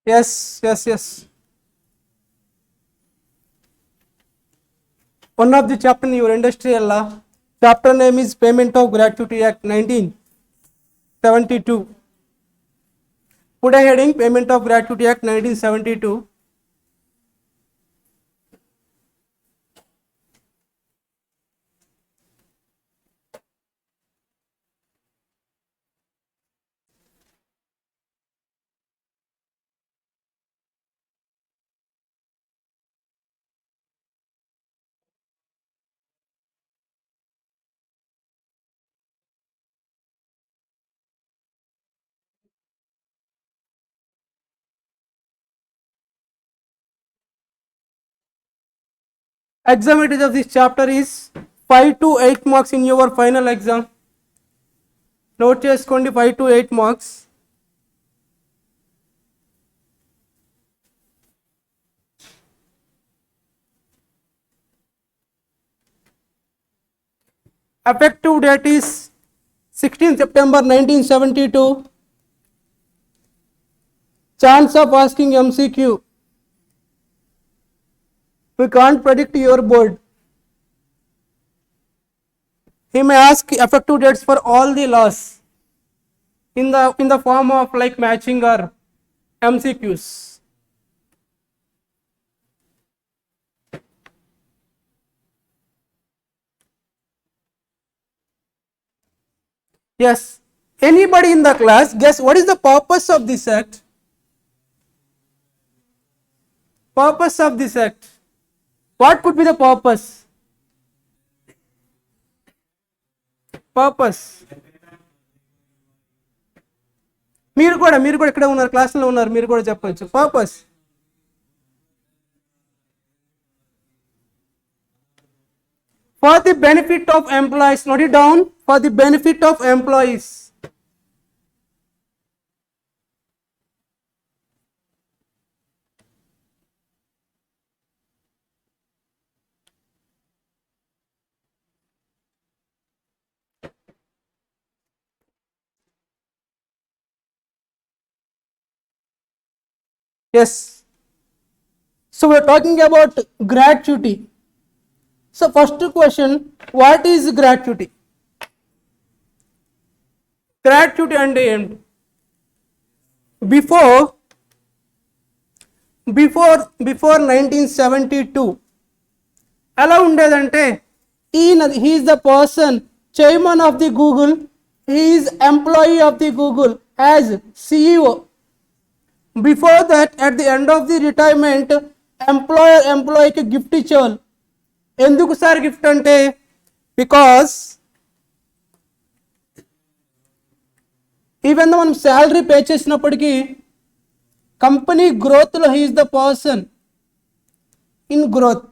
Yes. One of the chapter in your industrial law. Chapter name is Payment of Gratuity Act 1972. Put a heading Payment of Gratuity Act 1972. Exam weightage of this chapter is 5 to 8 marks in your final exam. Note చేసుకోండి 5 to 8 marks. Effective date is 16 September 1972. Chance of asking MCQ. We can't predict your board. He may ask effective dates for all the laws in the form of like matching or MCQs. Yes. Anybody in the class guess what is the purpose of this act? Purpose of this act. What could be the purpose? Purpose. మీరు కూడా ఇక్కడ ఉన్నారు, క్లాస్లో ఉన్నారు, మీరు కూడా చెప్పొచ్చు. Purpose for the benefit of employees. Note it down. For the benefit of employees. Yes. So we are talking about gratuity. So first question, what is gratuity? Gratuity and end. Before 1972 ఎలా ఉండేదంటే he is the person chairman of the Google, he is employee of the Google as CEO. Before that, at the end of the retirement, employee కి gift ఇచ్చేవాళ్ళు. ఎందుకు sir gift అంటే because even మనం salary pay చేసినప్పటికీ company గ్రోత్లో he is the person in growth.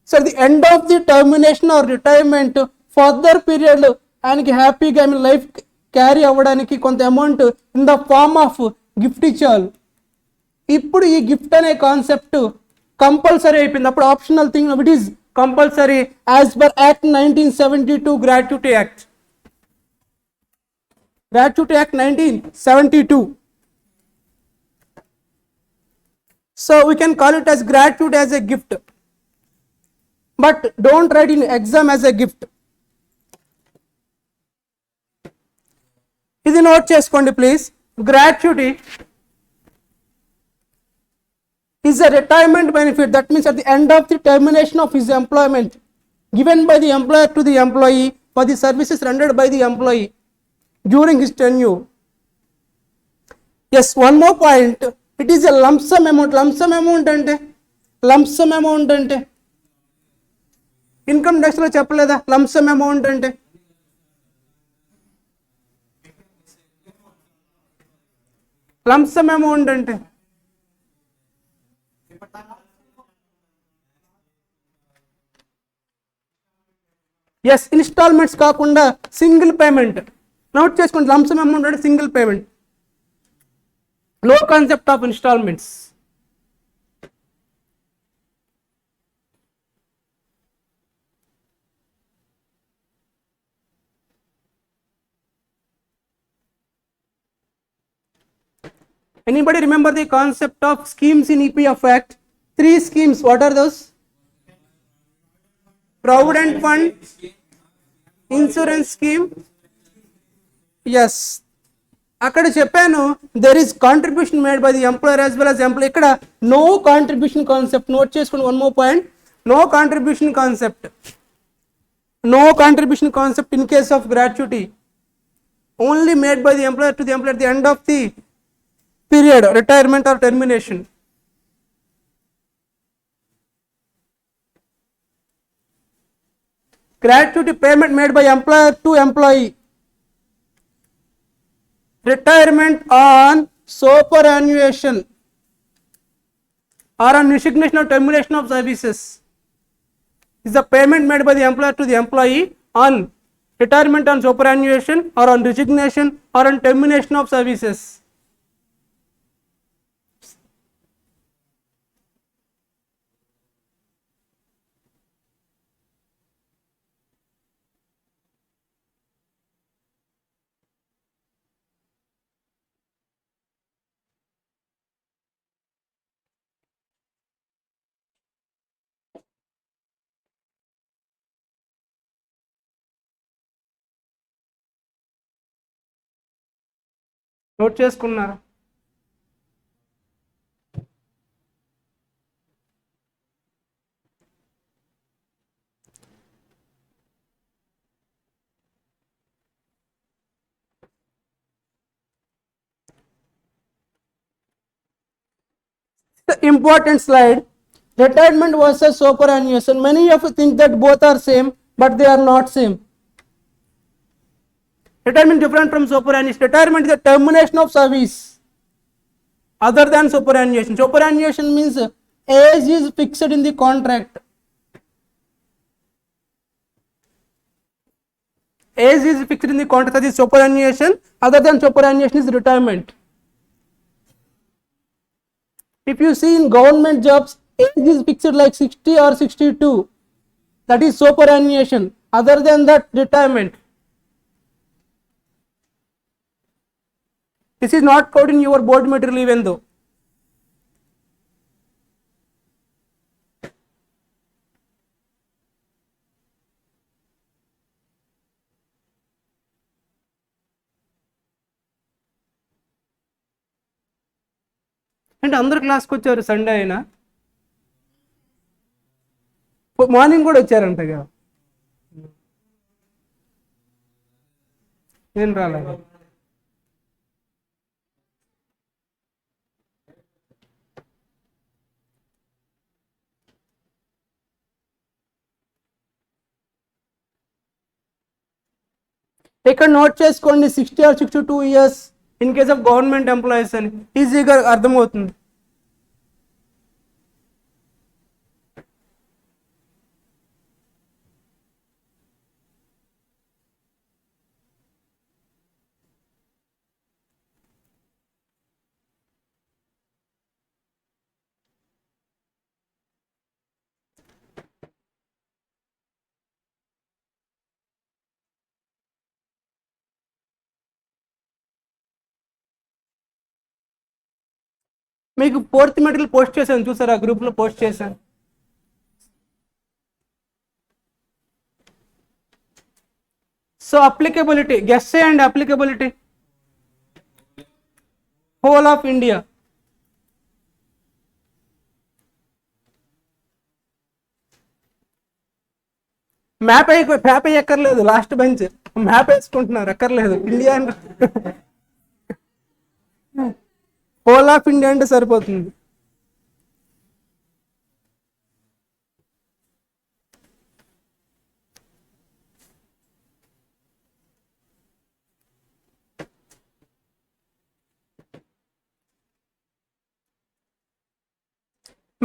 So the end of the termination or retirement further period ఆయనకి హ్యాపీగా life carry అవ్వడానికి కొంత amount in the form of gift ఇచ్చేవాళ్ళు. ఇప్పుడు ఈ గిఫ్ట్ అనే కాన్సెప్ట్ కంపల్సరీ అయిపోయింది. అప్పుడు optional thing, it is compulsory as per act 1972 gratuity act. Gratuity Act 1972. So we can call it as gratuity as a gift, but don't write in exam as a gift. ఇది note చేసుకోండి please. Gratuity is a retirement benefit, that means at the end of the termination of his employment given by the employer to the employee for the services rendered by the employee during his tenure. Yes, one more point, it is a lump sum amount. Lump sum amount అంటే income tax లో చెప్పలేదా lump sum amount అంటే? Lump sum amount అంటే yes, instalments కాకుండా single payment. Note చేసుకోండి, lump sum amount అంటే single payment, no concept of instalments. Anybody remember the concept of schemes in EPF Act? 3 schemes. What are those? Provident fund, insurance scheme. Yes. అక్కడ చెప్పాను there is contribution made by the employer as well as employee. ఇక్కడ no contribution concept. Note చేసుకోండి one more point. No contribution concept. No contribution concept in case of gratuity. Only made by the employer to the employer at the end of the period, retirement or termination. Gratuity payment made by employer to employee. Retirement on superannuation or on resignation or termination of services is the payment made by the employer to the employee on retirement on superannuation or on resignation or on termination of services. Note చేసుకున్నారా? The important slide, retirement versus superannuation. Many of you think that both are same, but they are not same. Retirement different from superannuation. Retirement is the termination of service other than superannuation. Superannuation means age is fixed in the contract. Age is fixed in the contract, that is superannuation. Other than superannuation is retirement. If you see in government jobs, age is fixed like 60 or 62. That is superannuation. Other than that, retirement. This is not coded in your board material even though. అంటే అందరు క్లాస్కి వచ్చారు Sunday అయినా, morning కూడా వచ్చారంటగా, నేను రాలేదు. ఇక్కడ note చేసుకోండి 60 or 62 years in case of government employees అని ఈజీగా అర్థమవుతుంది. మీకు 4th మెటీరియల్ పోస్ట్ చేశాను చూసారా, గ్రూప్లో పోస్ట్ చేశాను. సో అప్లికబిలిటీ, గెస్ చేయండి applicability. Whole of India. Map ఎక్కర్లేదు, లాస్ట్ బెంచ్ మ్యాప్ వేసుకుంటున్నారు, ఎక్కర్లేదు. ఇండియా హోల్ ఆఫ్ ఇండియా అంటే సరిపోతుంది.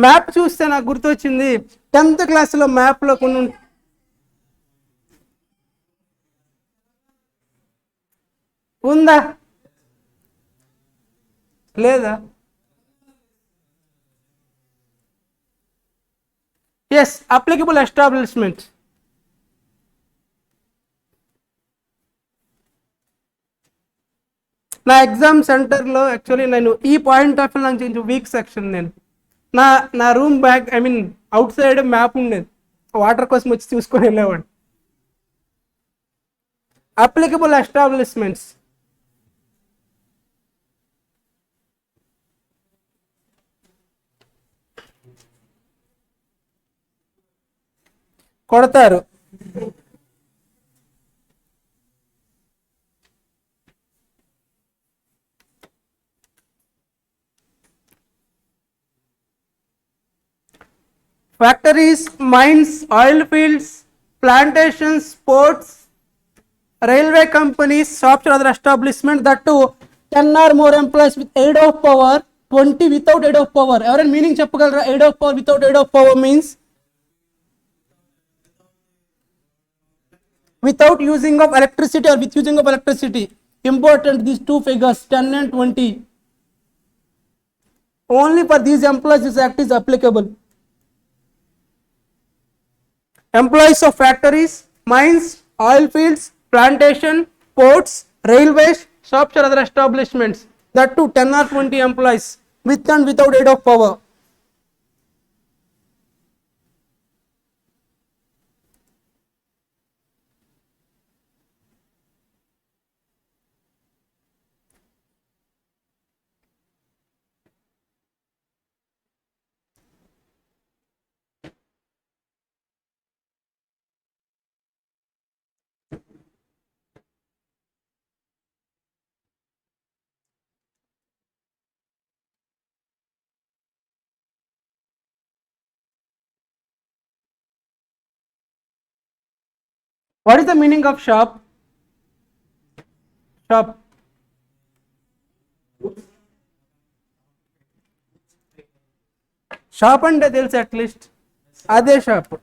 మ్యాప్ చూస్తే నాకు గుర్తొచ్చింది, 10th క్లాస్లో మ్యాప్లో కొన్ని ఉందా లేదా? Yes, applicable establishment. నా ఎగ్జామ్ సెంటర్లో యాక్చువల్లీ నేను ఈ పాయింట్ ఆఫ్ వ్యూ నుంచి వీక్ సెక్షన్. నేను నా నా room back I mean outside map ఉండేది, వాటర్ కోసం వచ్చి చూసుకొని వెళ్ళేవాడు. అప్లికబుల్ ఎస్టాబ్లిష్మెంట్స్, కొడతారు. Factories, mines, oil fields, plantations, ports, railway companies, shops or other establishment that to 10 or more employees with aid of power, 20 without aid of power. ఎవరైనా meaning చెప్పగలరా? aid of power, without aid of power means without using of electricity or with using of electricity. Important, these two figures 10 and 20. Only for these employees this act is applicable. Employees of factories, mines, oil fields, plantation, ports, railways, shops or other establishments, that too 10 or 20 employees with and without aid of power. What is the meaning of shop? Shop. Shop అంటే తెలుసు at least, అదే shop.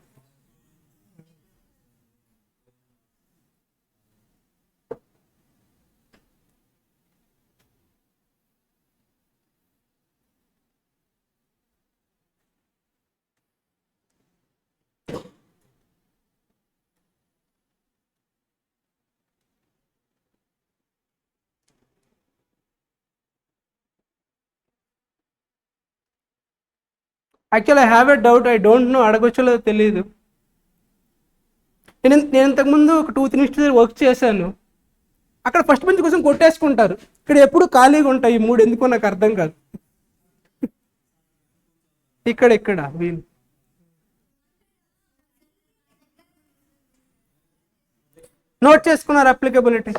Actual I have a doubt, I don't know, అడగొచ్చో తెలియదు. నేను ఇంతకుముందు ఒక 2-3 institute work చేశాను. అక్కడ ఫస్ట్ బెంచ్ కోసం కొట్టేసుకుంటారు, ఇక్కడ ఎప్పుడు ఖాళీగా ఉంటాయి ఈ 3, ఎందుకో నాకు అర్థం కాదు. ఇక్కడ వీళ్ళు నోట్ చేసుకున్నారు applicability.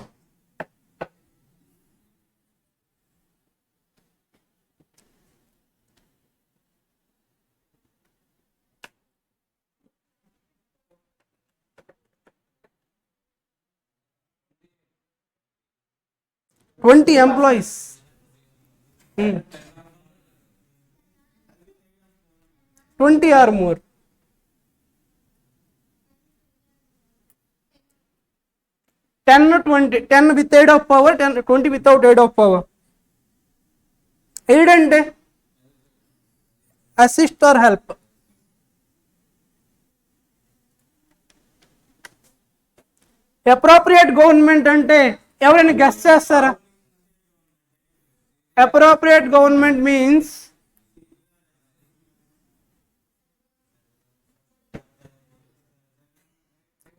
Twenty employees, 20 or more. Ten with aid of power, 20 without aid of power. Aid అంటే assist or help. Appropriate government అంటే ఎవరైనా గెస్ చేస్తారా? Appropriate government means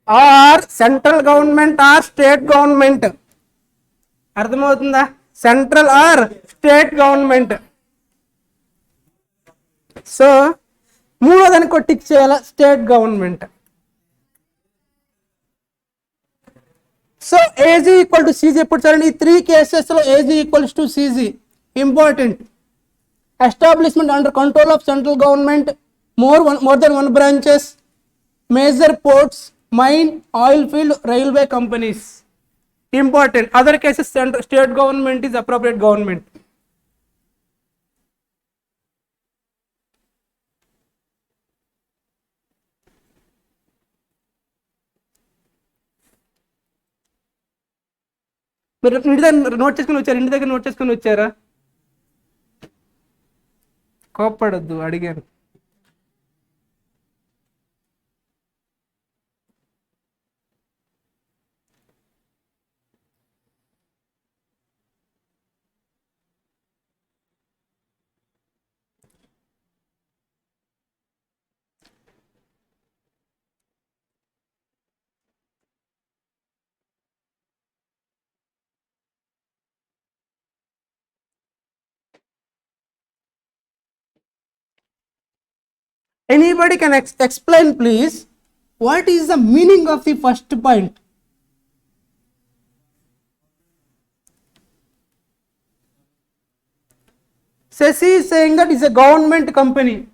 or central government or state government. అర్థమవుతుందా? Central or state government. So మూడోదానికి tick చేయాల, state government. So AG equal to CG ఎప్పుడు చూడండి, ఈ 3 కేసెస్లో AG equals to CG. Important. Establishment under control of central government, more than one branches, major ports, mine, oil field, railway companies. Important. Other cases, state government is appropriate government. మీరు ఇంటి దగ్గర note చేసుకుని వచ్చారు, ఇంటి దగ్గర note చేసుకుని వచ్చారా? కోప్పడద్దు, అడిగాను. Anybody can explain please what is the meaning of the first point? Ceci is saying that it's a government company.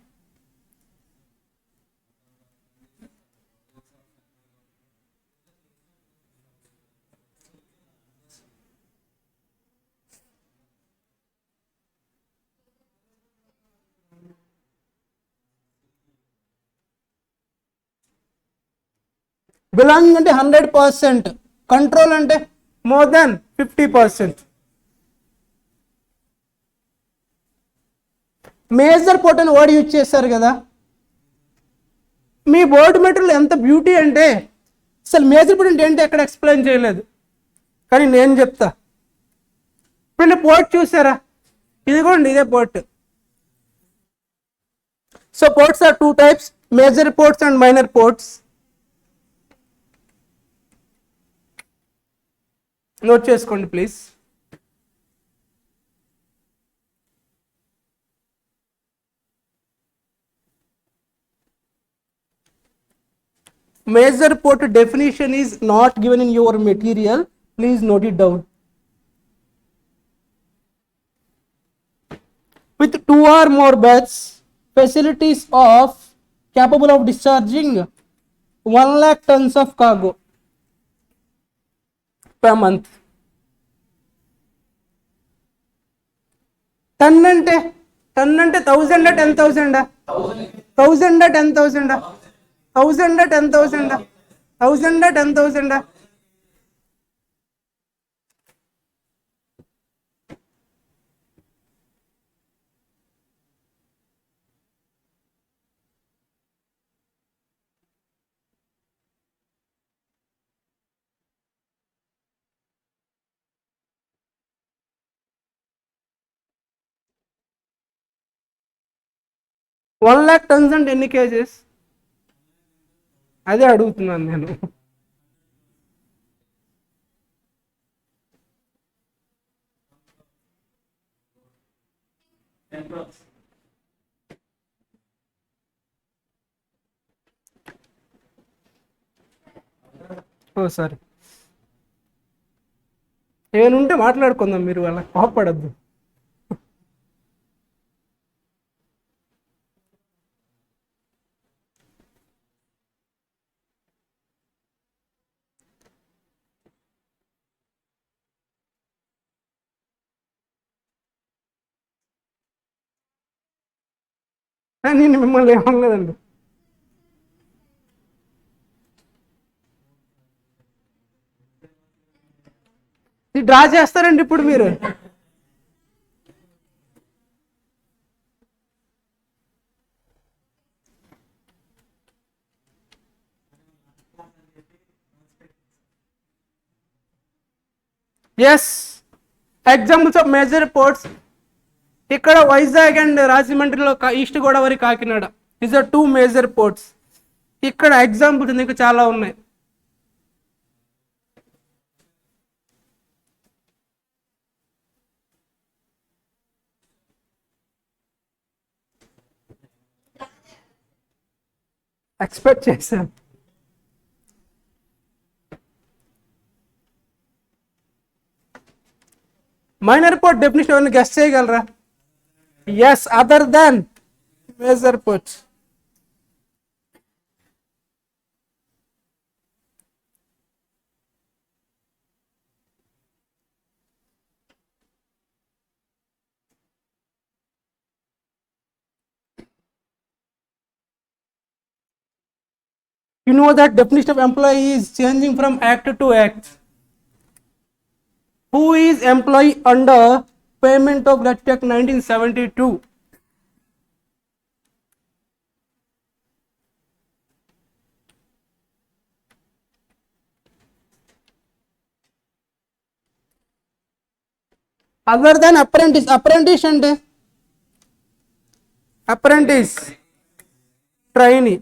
Belonging ante 100%, control ante more than 50%. Major port అని వర్డ్ యూజ్ చేశారు కదా. మీ board material ఎంత beauty అంటే అసలు major port అంటే ఏంటి ఎక్కడ explain చేయలేదు, కానీ నేను చెప్తా. ఇప్పుడు పోర్ట్ చూసారా, ఇదిగోండి ఇదే port. So ports are two types, major ports and minor ports. Note చేసుకోండి please. Major port definition is not given in your material, please note it down. With two or more berths, facilities of capable of discharging 1 lakh tons of cargo per month. Ton ante 1000 10,000 1000 10,000 1000 10,000 1000 10,000. 1 lakh tons అంటే ఎన్ని kgs, అదే అడుగుతున్నాను నేను. ఓ sorry, ఏమనుంటే మాట్లాడుకుందాం, మీరు అలా కోపడద్దు. నేను మిమ్మల్ని ఏమనలేదండి. ఇది డ్రా చేస్తారండి ఇప్పుడు మీరు. Yes, examples of major ports. ఇక్కడ వైజాగ్ అండ్ రాజమండ్రిలో East Godavari Kakinada is a 2 major ports. ఇక్కడ ఎగ్జాంపుల్స్ ఇంకా చాలా ఉన్నాయి. ఎక్స్పెక్ట్ చేశాను. మైనర్ పోర్ట్ డెఫినిషన్ ఏమైనా గెస్ చేయగలరా? Yes, other than major port. You know that definition of employee is changing from act to act. Who is employee under payment of Gratuity Act 1972? Other than apprentice, apprentice ante apprentice, trainee.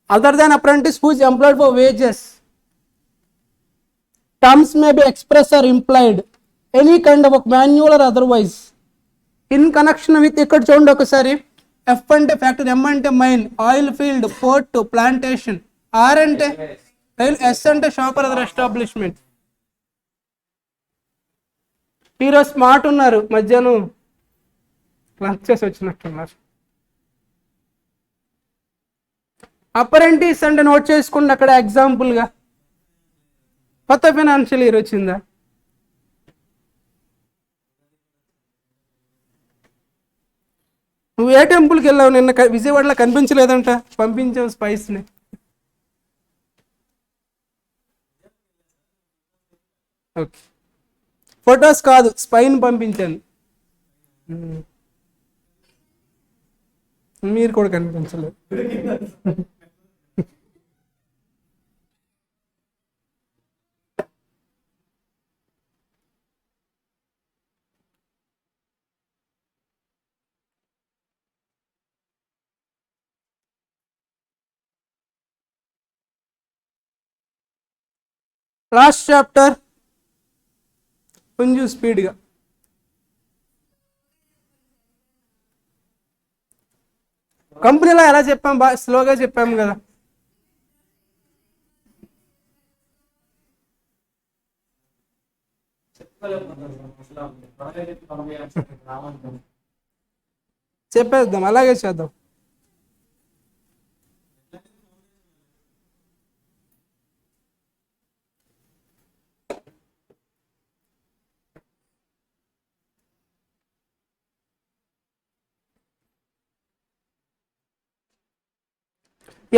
Other than apprentice, who is employed for wages. Terms may be expressed or implied, any kind of a manual or otherwise. In connection with, ఇక్కడ చూడండి ఒకసారి, F అంటే factory, M అంటే mine, oil field, port, plantation, R అంటే rail, S అంటే shop other establishment. ఈరోజు smart ఉన్నారు, మధ్యాహ్నం లంచ్ చేసి వచ్చినట్టున్నారు. అప్రెంటిస్ అంటే నోట్ చేసుకోండి అక్కడ ఎగ్జాంపుల్గా. కొత్త ఫైనాన్షియల్ ఇయర్ వచ్చిందా? నువ్వు ఏ టెంపుల్కి వెళ్ళావు నిన్న? విజయవాడలో కనిపించలేదంట, పంపించావు స్పైస్ని. ఓకే, ఫొటోస్ కాదు, స్పైన్ పంపించాను. మీరు కూడా కనిపించలేదు. లాస్ట్ చాప్టర్ కొంచెం స్పీడ్గా. కంపెనీలో ఎలా చెప్పాం, బాగా స్లోగా చెప్పాము కదా. చెప్పేద్దాం, అలాగే చేద్దాం.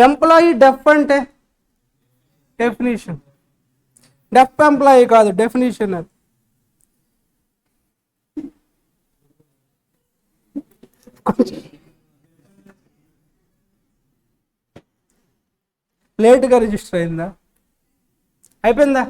ఎంప్లాయీ డెఫ్ అంటే డెఫినిషన్, డెఫ్ ఎంప్లాయీ కాదు, డెఫినిషన్ అది. లేట్గా రిజిస్టర్ అయిందా? అయిపోయిందా?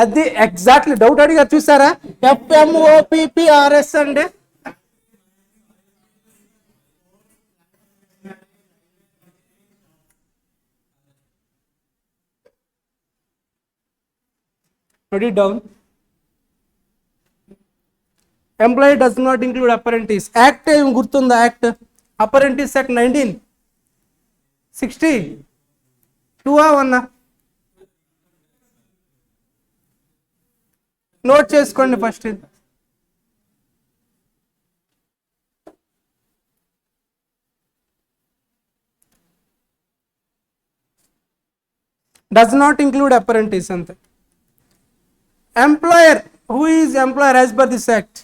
అది ఎగ్జాక్ట్లీ డౌట్ అడిగా చూసారా? ఎఫ్ఎంఓపిపిఆర్ఎస్ అంటే note it down. Employee does not include apprentice. Act ఏం గుర్తుందా? యాక్ట్ అప్రెంటిస్ యాక్ట్ 1960 2 1 నోట్ చేసుకోండి first. Does not include apprentice అంతే. Employer, who is employer as per this act?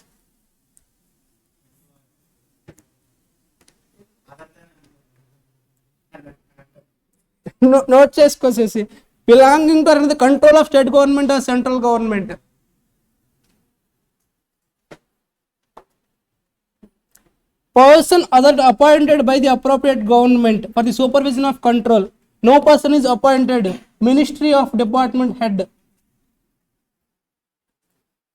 Note చేసుకోసేసి, బిలాంగింగ్ టు అనేది control of state government or central government. Person other appointed by the appropriate government for the supervision of control. No person is appointed. Ministry of Department head.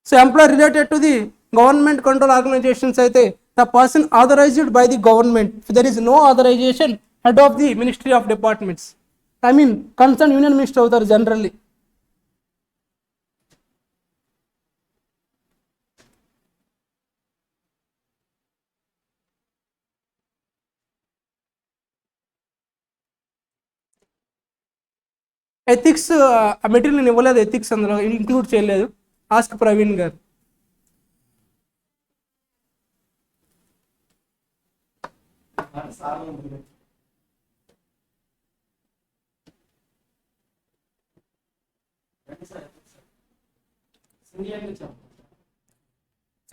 So employee related to the government control organizations అయితే the person authorized by the government. If there is no authorization, head of the Ministry of Departments. I mean concerned union minister అవుతారు generally. Ethics ఆ material నేను ఇవ్వలేదు, ethics అందులో include చేయలేదు. Ask Praveen గారు.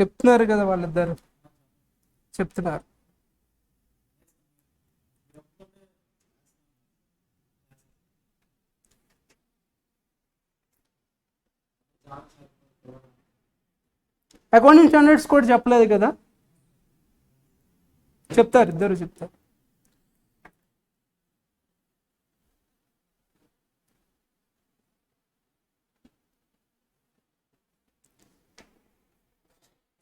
చెప్తున్నారు కదా వాళ్ళిద్దరు, చెప్తున్నారు. అకౌంటింగ్ స్టాండర్డ్స్ కూడా చెప్పలేదు కదా, చెప్తారు, ఇద్దరు చెప్తారు.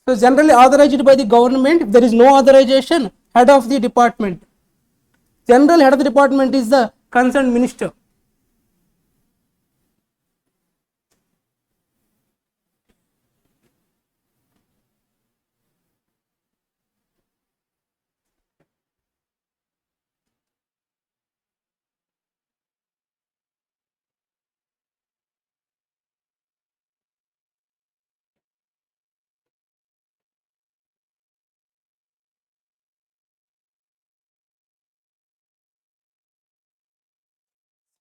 So generally authorized by the government. If there is no authorization, head of the department. General head of the department is the concerned minister.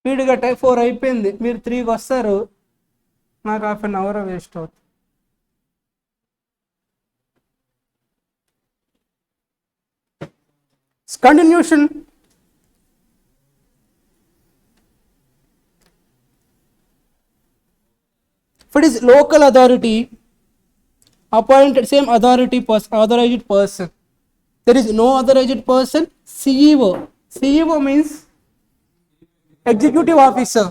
స్పీడ్గా 4 అయిపోయింది, మీరు 3కి వస్తారు, నాకు హాఫ్ అన్ అవర్ వేస్ట్ అవుతుంది. Continuation. If it is local authority appointed, same authority authorized person, there is no authorized person. CEO. CEO means executive officer.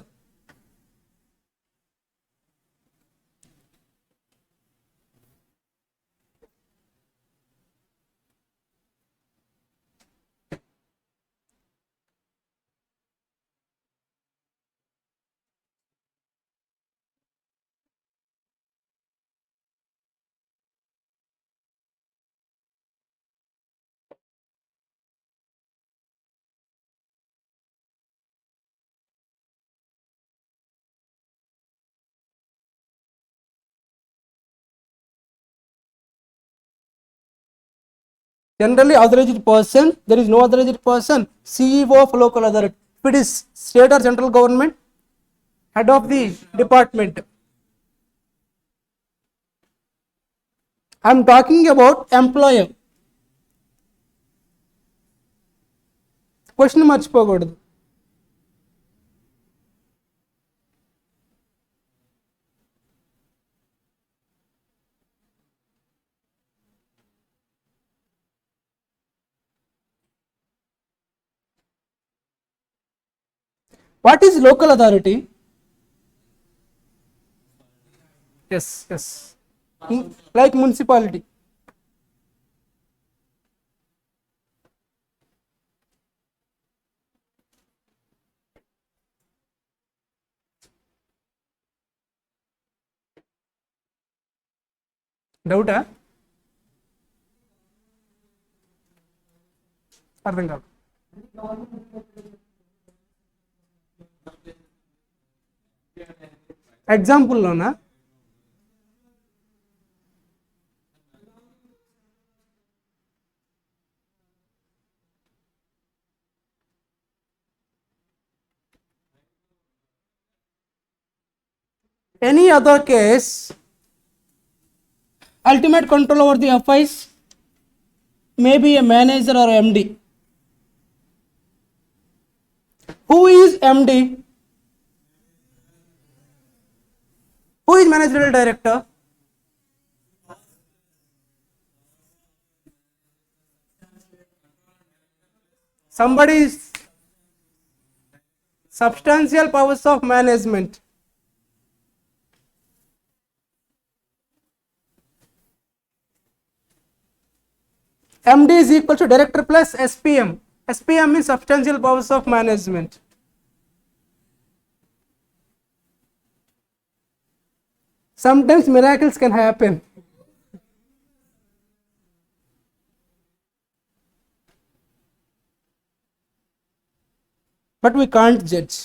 Generally authorized person, there is no authorized person. CEO of local authority. If it is state or central government, head of the department. I am talking about employer. Question మర్చిపోకూడదు. What is local authority? Yes, yes. Like municipality. డౌటా? అర్థం కాదు. ఎగ్జాంపుల్లోనా? Any other case, ultimate control over the FIs may be a manager or MD. Who is MD? Who is managerial director? Somebody is substantial powers of management. MD is equal to director plus SPM. SPM is substantial powers of management. Sometimes miracles can happen. But we can't judge.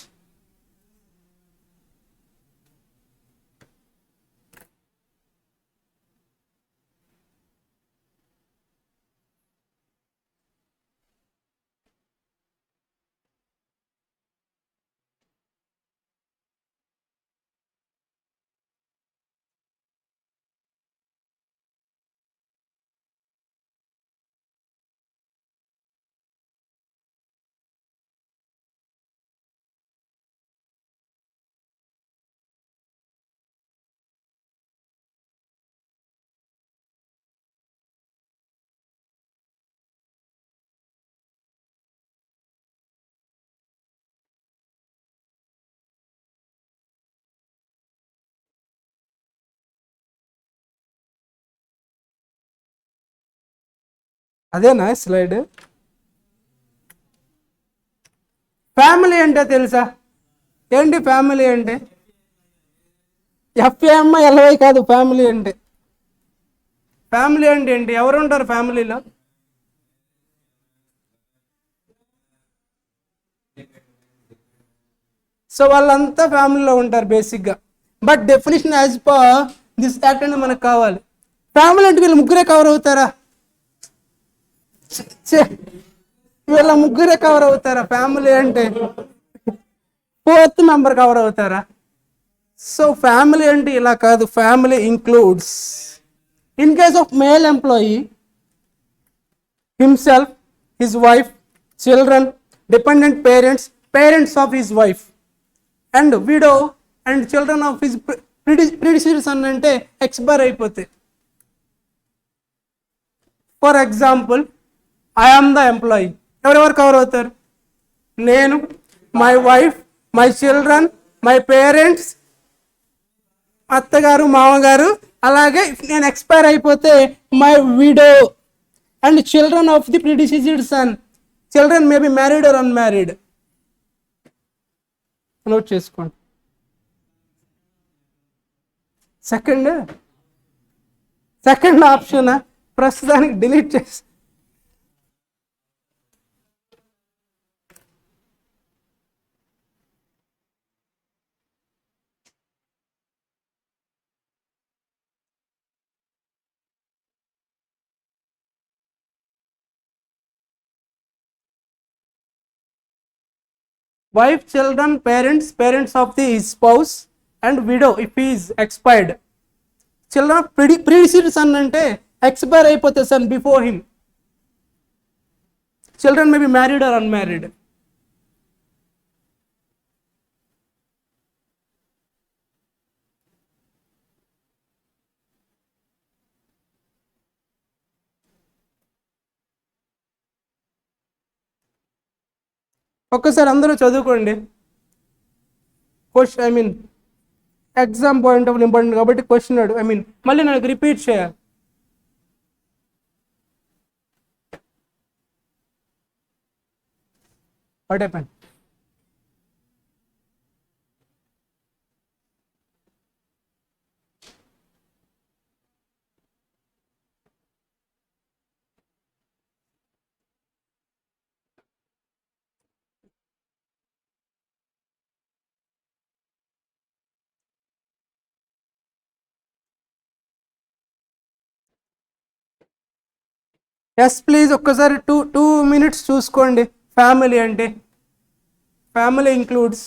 అదేనా slide? Family అంటే తెలుసా? ఏంటి family అంటే? FAMILY కాదు family అంటే. Family అంటే ఏంటి? ఎవరు ఉంటారు ఫ్యామిలీలో? సో వాళ్ళంతా ఫ్యామిలీలో ఉంటారు బేసిక్గా. But definition as per this act అంటే మనకు కావాలి. ఫ్యామిలీ అంటే వీళ్ళు ముగ్గురే కవర్ అవుతారా? వీళ్ళ ముగ్గురే కవర్ అవుతారా ఫ్యామిలీ అంటే? ఫోర్త్ మెంబర్ కవర్ అవుతారా? సో ఫ్యామిలీ అంటే ఇలా కాదు. Family includes, in case of male employee, himself, his wife, children, dependent parents, parents of his wife, and widow and children of his predecessors అంటే expire అయిపోతే. For example, I am the employee. ఎవరెవరు cover అవుతారు? నేను, my wife, my children, my parents, అత్తగారు, మామగారు. అలాగే నేను expire అయిపోతే my widow and children of the predecessor son. Children may be married or unmarried. Note చేసుకోండి. సెకండ్ ఆప్షన్ ప్రస్తుతానికి డిలీట్ చేసి, wife, children, parents, parents of the spouse, and widow if he is expired. Children of predecessor son అంటే expire అయిపోతే son before him. Children may be married or unmarried. ఒక్కసారి అందరూ చదువుకోండి. Question exam point of important కాబట్టి question మళ్ళీ నాకు repeat చేయాలి. What happen? Yes please ఒక్కసారి టూ మినిట్స్ చూసుకోండి. ఫ్యామిలీ అంటే ఫ్యామిలీ ఇంక్లూడ్స్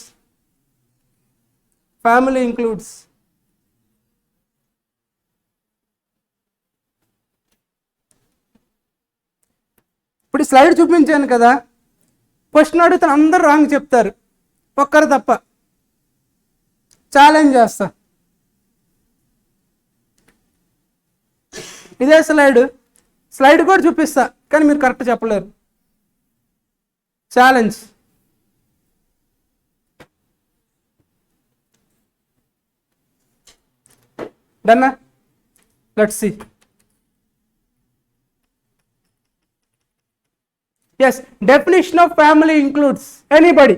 ఇప్పుడు స్లైడ్ చూపించాను కదా, క్వశ్చన్ అడుగుతాను, అందరూ రాంగ్ చెప్తారు, ఒక్కరు తప్ప. ఛాలెంజ్ చేస్తా. ఇదే స్లైడ్ కూడా చూపిస్తా, కానీ మీరు కరెక్ట్ చెప్పలేరు. ఛాలెంజ్. డన్నా? Let's see. Yes, definition of family includes anybody.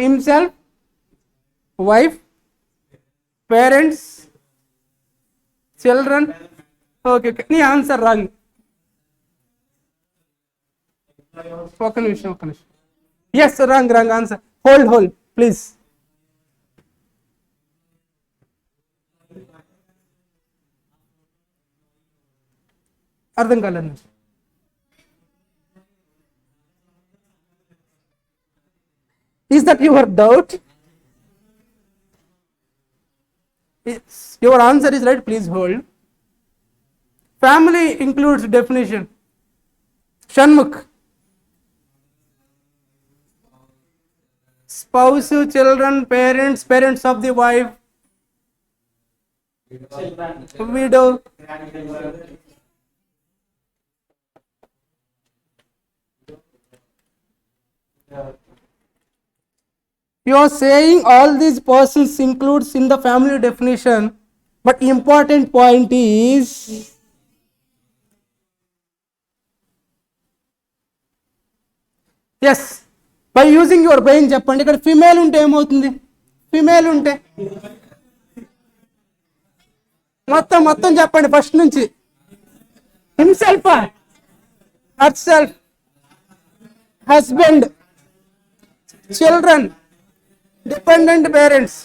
Himself, wife, parents, children. Okay. నీ ఆన్సర్ రాంగ్. ఒక నిమిషం. Yes, wrong answer. Hold please. అర్థం కాలేదు. Is that your doubt? Your answer is right. Please hold. Family includes definition. Shanmukh. Spouse, children, parents of the wife, widow. You are saying all these persons includes in the family definition, but important point is yes, by using your brain చెప్పండి. ఇక్కడ female ఉంటే ఏమవుతుంది? Female ఉంటే మొత్తం మొత్తం చెప్పండి first నుంచి. Himself, herself, husband, children, dependent parents,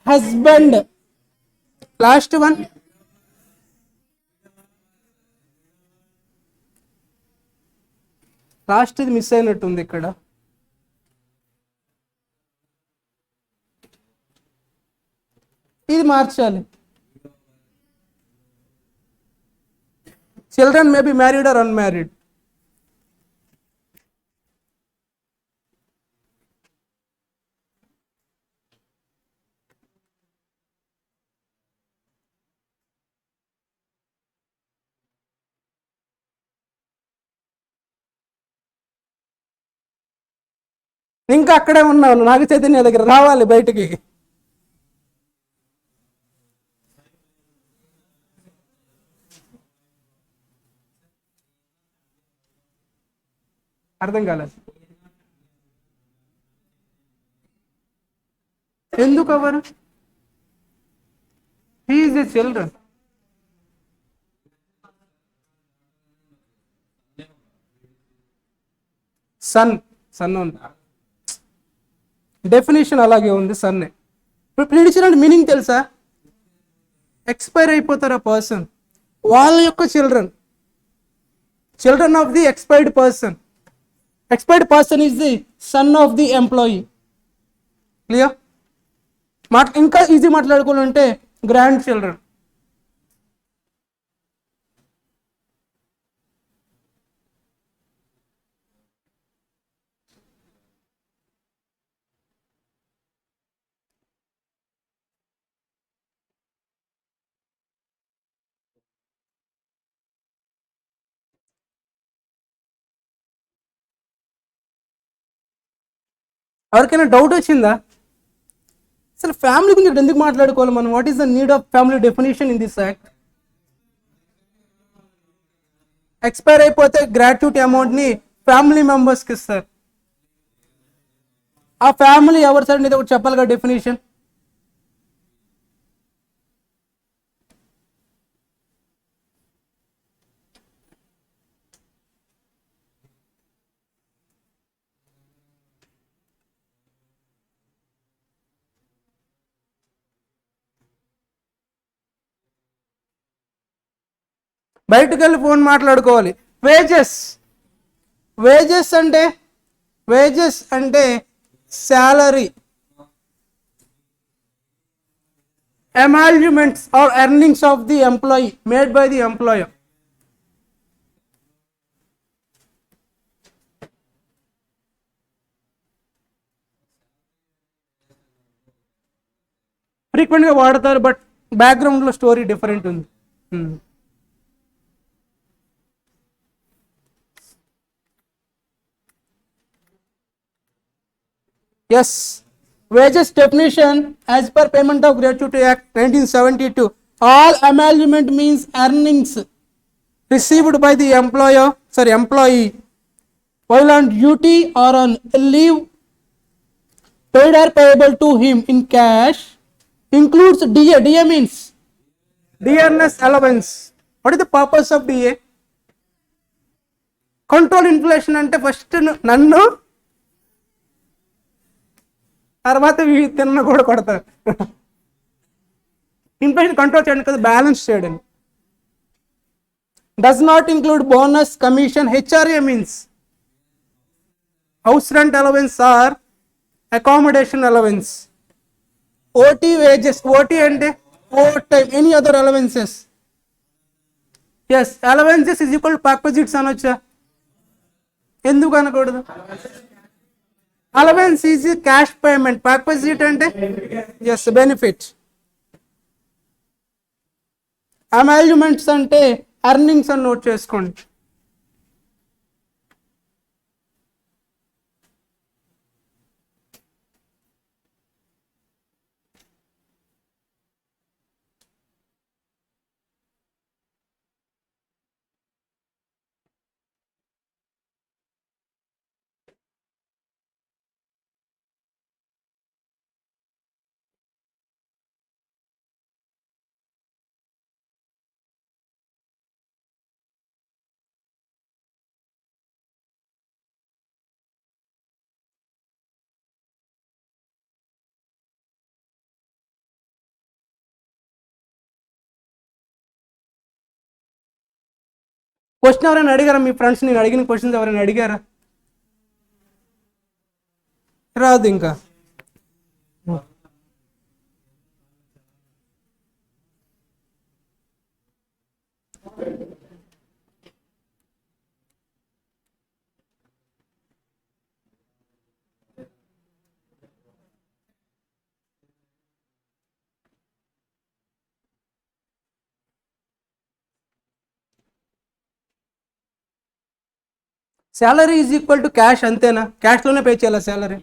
husband, last one last ఇది మిస్ అయినట్టుంది ఇక్కడ. ఇది మార్చాలి. Children may be married or unmarried. ఇంకా అక్కడే ఉన్నాను, నాగ చైతన్య దగ్గర రావాలి బయటికి. అర్థం కాలేదు. ఎందుకు అవ్వరు? He is a children. Son, son ఉంది, డెఫినేషన్ అలాగే ఉంది సన్నే. ఇప్పుడు ప్రిడిక్షన్ అంటే మీనింగ్ తెలుసా? ఎక్స్పైర్ అయిపోతారు ఆ పర్సన్, వాళ్ళ యొక్క children, children of the expired person. Expired person is the son of the employee. Clear? ఇంకా ఈజీ మాట్లాడుకోవాలంటే గ్రాండ్ చిల్డ్రన్. ఎవరికైనా డౌట్ వచ్చిందా? అసలు ఫ్యామిలీ గురించి ఎందుకు మాట్లాడుకోవాలి మనం? What is the need of family definition in this act? Expire అయిపోతే గ్రాట్యుటీ అమౌంట్ని ఫ్యామిలీ మెంబర్స్కి ఇస్తారు. ఆ ఫ్యామిలీ ఎవరు సార్? ఇది ఒకటి చెప్పాలి కదా డెఫినేషన్. బయటకు వెళ్ళి ఫోన్ మాట్లాడుకోవాలి. వేజెస్, వేజెస్ అంటే salary, emoluments or earnings of the employee made by the employer. Frequent గా వాడతారు, బట్ బ్యాక్గ్రౌండ్ లో స్టోరీ డిఫరెంట్ ఉంది. Yes, wages definition as per Payment of Gratuity Act 1972, all emolument means earnings received by the employee while on duty or on leave, paid or payable to him in cash, includes DA. DA means dearness allowance. What is the purpose of DA? Control inflation అంటే first నన్ను, తర్వాత తిన్న కూడా కొడతారు. Inflation control చేయడం కదా, balance చేయడం. Does not include bonus, commission. HRA means house rent allowance or accommodation allowance. OT wages, OT అంటే over time, any other allowances. Yes, allowances is equal to perquisites అనొచ్చా? ఎందుకు అనకూడదు? Allowance is cash payment, perquisite అంటే as benefit. అమాల్యుమెంట్స్ అంటే earnings అని note చేసుకోండి. Question ఎవరైనా అడిగారా మీ ఫ్రెండ్స్? నేను అడిగిన క్వశ్చన్స్ ఎవరైనా అడిగారా? రాదు ఇంకా. Salary is equal to cash, అంతేనా? క్యాష్లోనే పే చేయాలా శాలరీ?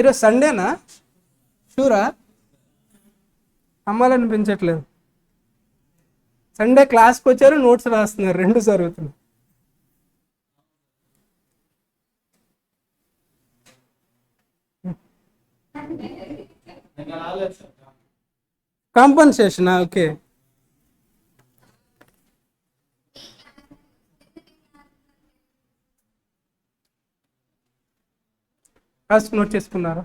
ఈరోజు సండేనా? షూరా? అమ్మాలనిపించట్లేదు. సండే క్లాస్కి వచ్చారు, నోట్స్ రాస్తున్నారు, రెండు జరుగుతున్నాయి. కాంపన్సేషనా? ఓకే. రాసుకు నోట్ చేసుకున్నారా?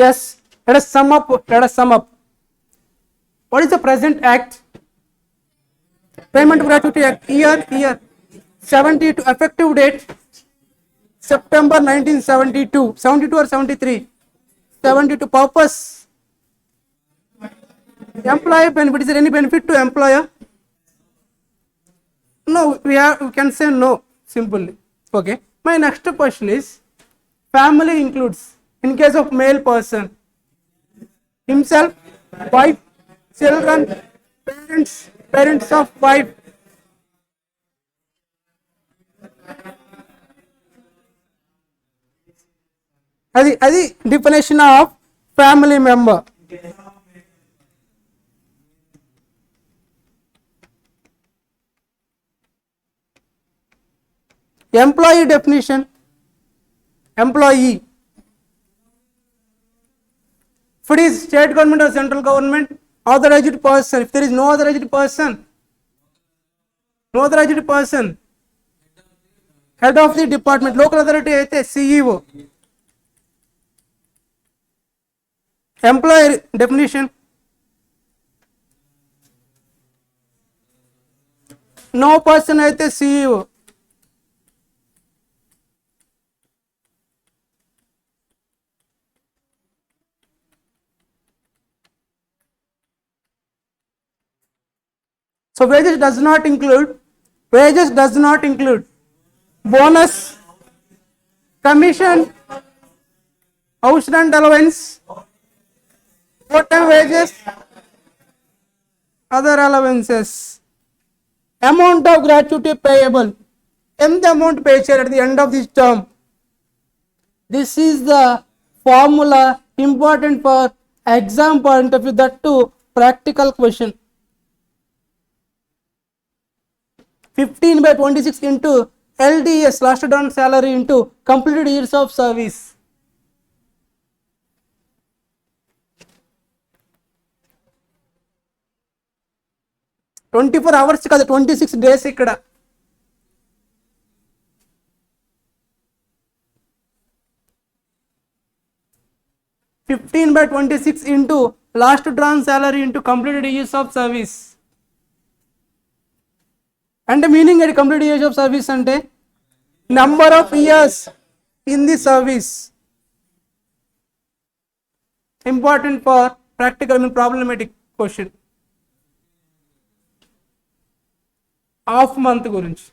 Yes, let us sum up. What is the present act? Payment Gratuity Act. Year 72. Effective date September 1972. 72 or 73? 72. Purpose employee benefit. Is there any benefit to employer? No, we can say no simply. Okay. My next question is, family includes, in case of male person, himself, wife, children, parents of wife. అది definition of family member. Employee definition. Employee. If it is state government or central government, authorized person. If there is no authorized person, head of the department. Local authority అయితే CEO. Employer definition. No person అయితే CEO. So wages does not include bonus, commission, house rent allowance, overtime wages, other allowances. Amount of gratuity payable. ఎంత amount pay చేయాలి at the end of this term? This is the formula important for exam point of view, that too practical question. 15/26 into LDS, last done salary, into completed years of service. Twenty 4 hours కదా, 26 days ఇక్కడ. (15/26) into last drawn salary into completed years of service. అంటే meaning అది complete years of service అంటే number of years in the service. Important for practical mean problematic question. Half month గురించి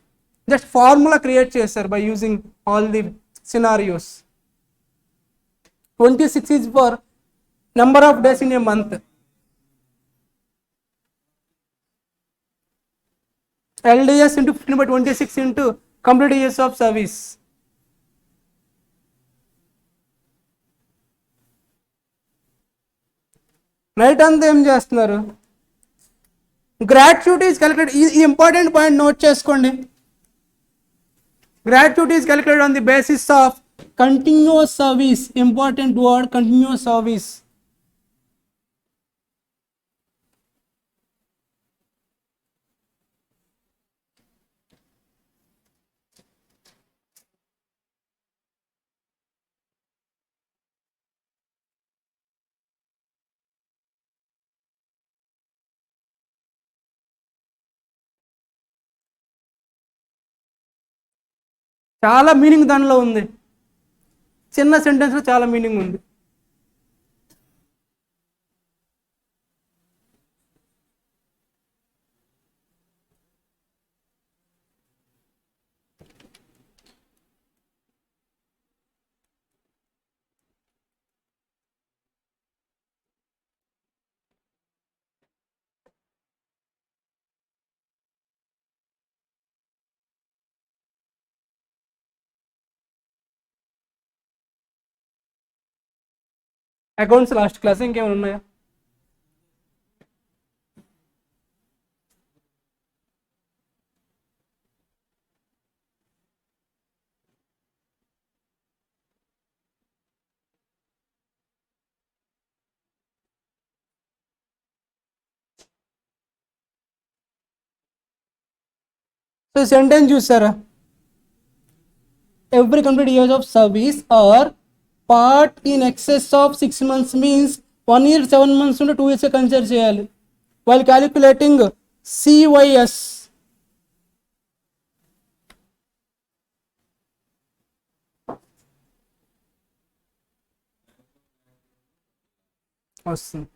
just formula create చేస్తారు by using all the scenarios. 26 is for number of days in a month. LDS into 15/26 into complete years of service. Night అంతా ఏం చేస్తున్నారు? Gratuity is calculated, ఈ important point note చేసుకోండి. Gratuity is calculated on the basis of continuous service. Important word, continuous service. చాలా meaning దానిలో ఉంది. చిన్న సెంటెన్స్లో చాలా మీనింగ్ ఉంది. అకౌంట్స్ లాస్ట్ క్లాస్, ఇంకేమైనా ఉన్నాయా? సో సెంటెన్స్ చూసారా? Every complete years of service or part in excess of 6 months means 1 year 7 months నుండి 2 years కన్సిడర్ చేయాలి while calculating CYS. వస్తుంది.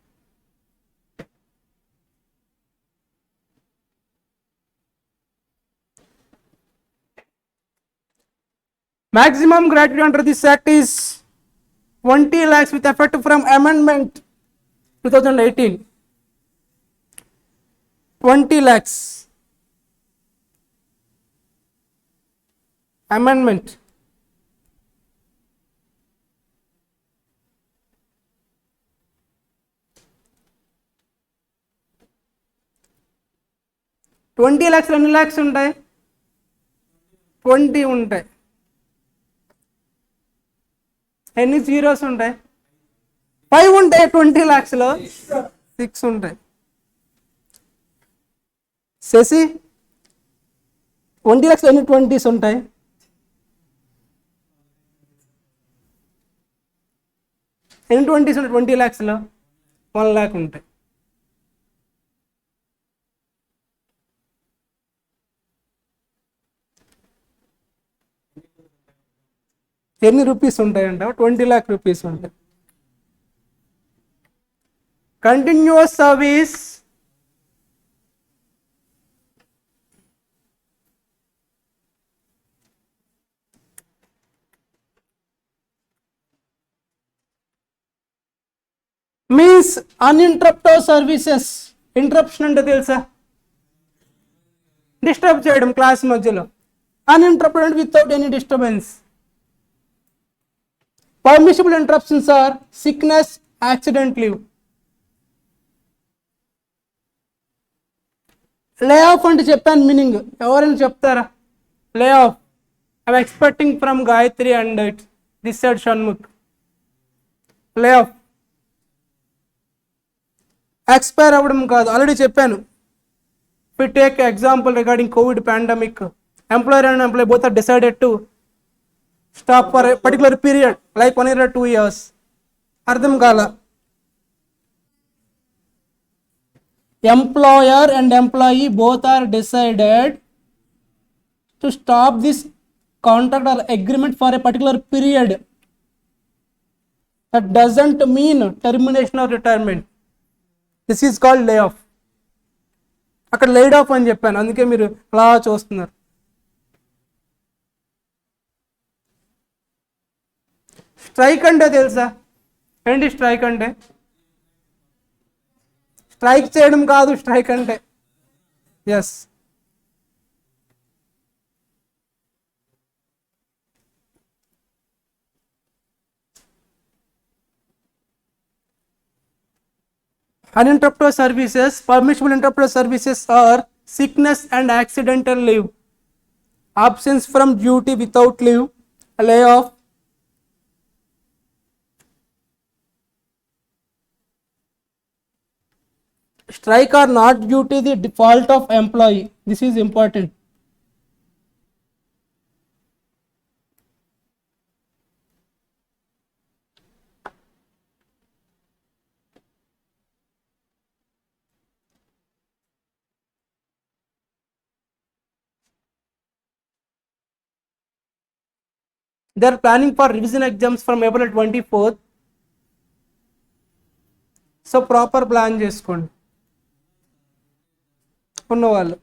Maximum gratuity under this act is 20 lakhs with effect from amendment 2018. 20 lakhs. Amendment. $20 lakhs ఎన్ని lakhs ఉంటాయి? 20 ఉంటాయి. ఎన్ని zeros ఉంటాయి? 5 ఉంటాయి. 20 lakhsలో 6 ఉంటాయి. శశి 20 lakhs ఎన్ని 20s ఉంటాయి? ఎన్ని 20s ఉంటాయి 20 lakhsలో? 1 lakh ఉంటాయి. ఎన్ని రూపీస్ ఉంటాయంట? 20 lakh రూపీస్ ఉంటాయి. Continuous service means uninterrupted services. Interruption అంటే తెలుసా? డిస్టర్బ్ చేయడం క్లాస్ మధ్యలో. అన్ఇంటరప్టెడ్ అంటే without any disturbance. Permissible interruptions are sickness, accident leave. Lay off అంటే చెప్పాను మీనింగ్, ఎవరైనా చెప్తారా? Lay off. I'm expecting from Gayatri and this side Shanmukh. Lay off expire అవ్వడం కాదు, ఆల్రెడీ చెప్పాను. We take example regarding COVID pandemic. Employer and employee both are decided to stop for a particular period like 1 year or 2 years. అర్థం కాల. Employer and employee both are decided to stop this contract or agreement for a particular period. That doesn't mean termination or retirement. This is called layoff. అక్కడ laid of అని చెప్పాను, అందుకే మీరు అలా చూస్తున్నారు. Strike అంటే తెలుసా? ఏంటి స్ట్రైక్ అంటే? స్ట్రైక్ చేయడం కాదు స్ట్రైక్ అంటే. Yes, Uninterrupted services, permissible interrupted services are sickness and accidental leave, absence from duty without leave, layoff, strike are not due to the fault of employee. This is important. They are planning for revision exams from April 24th. So proper plan చేసుకోండి ఉన్నవాళ్ళు.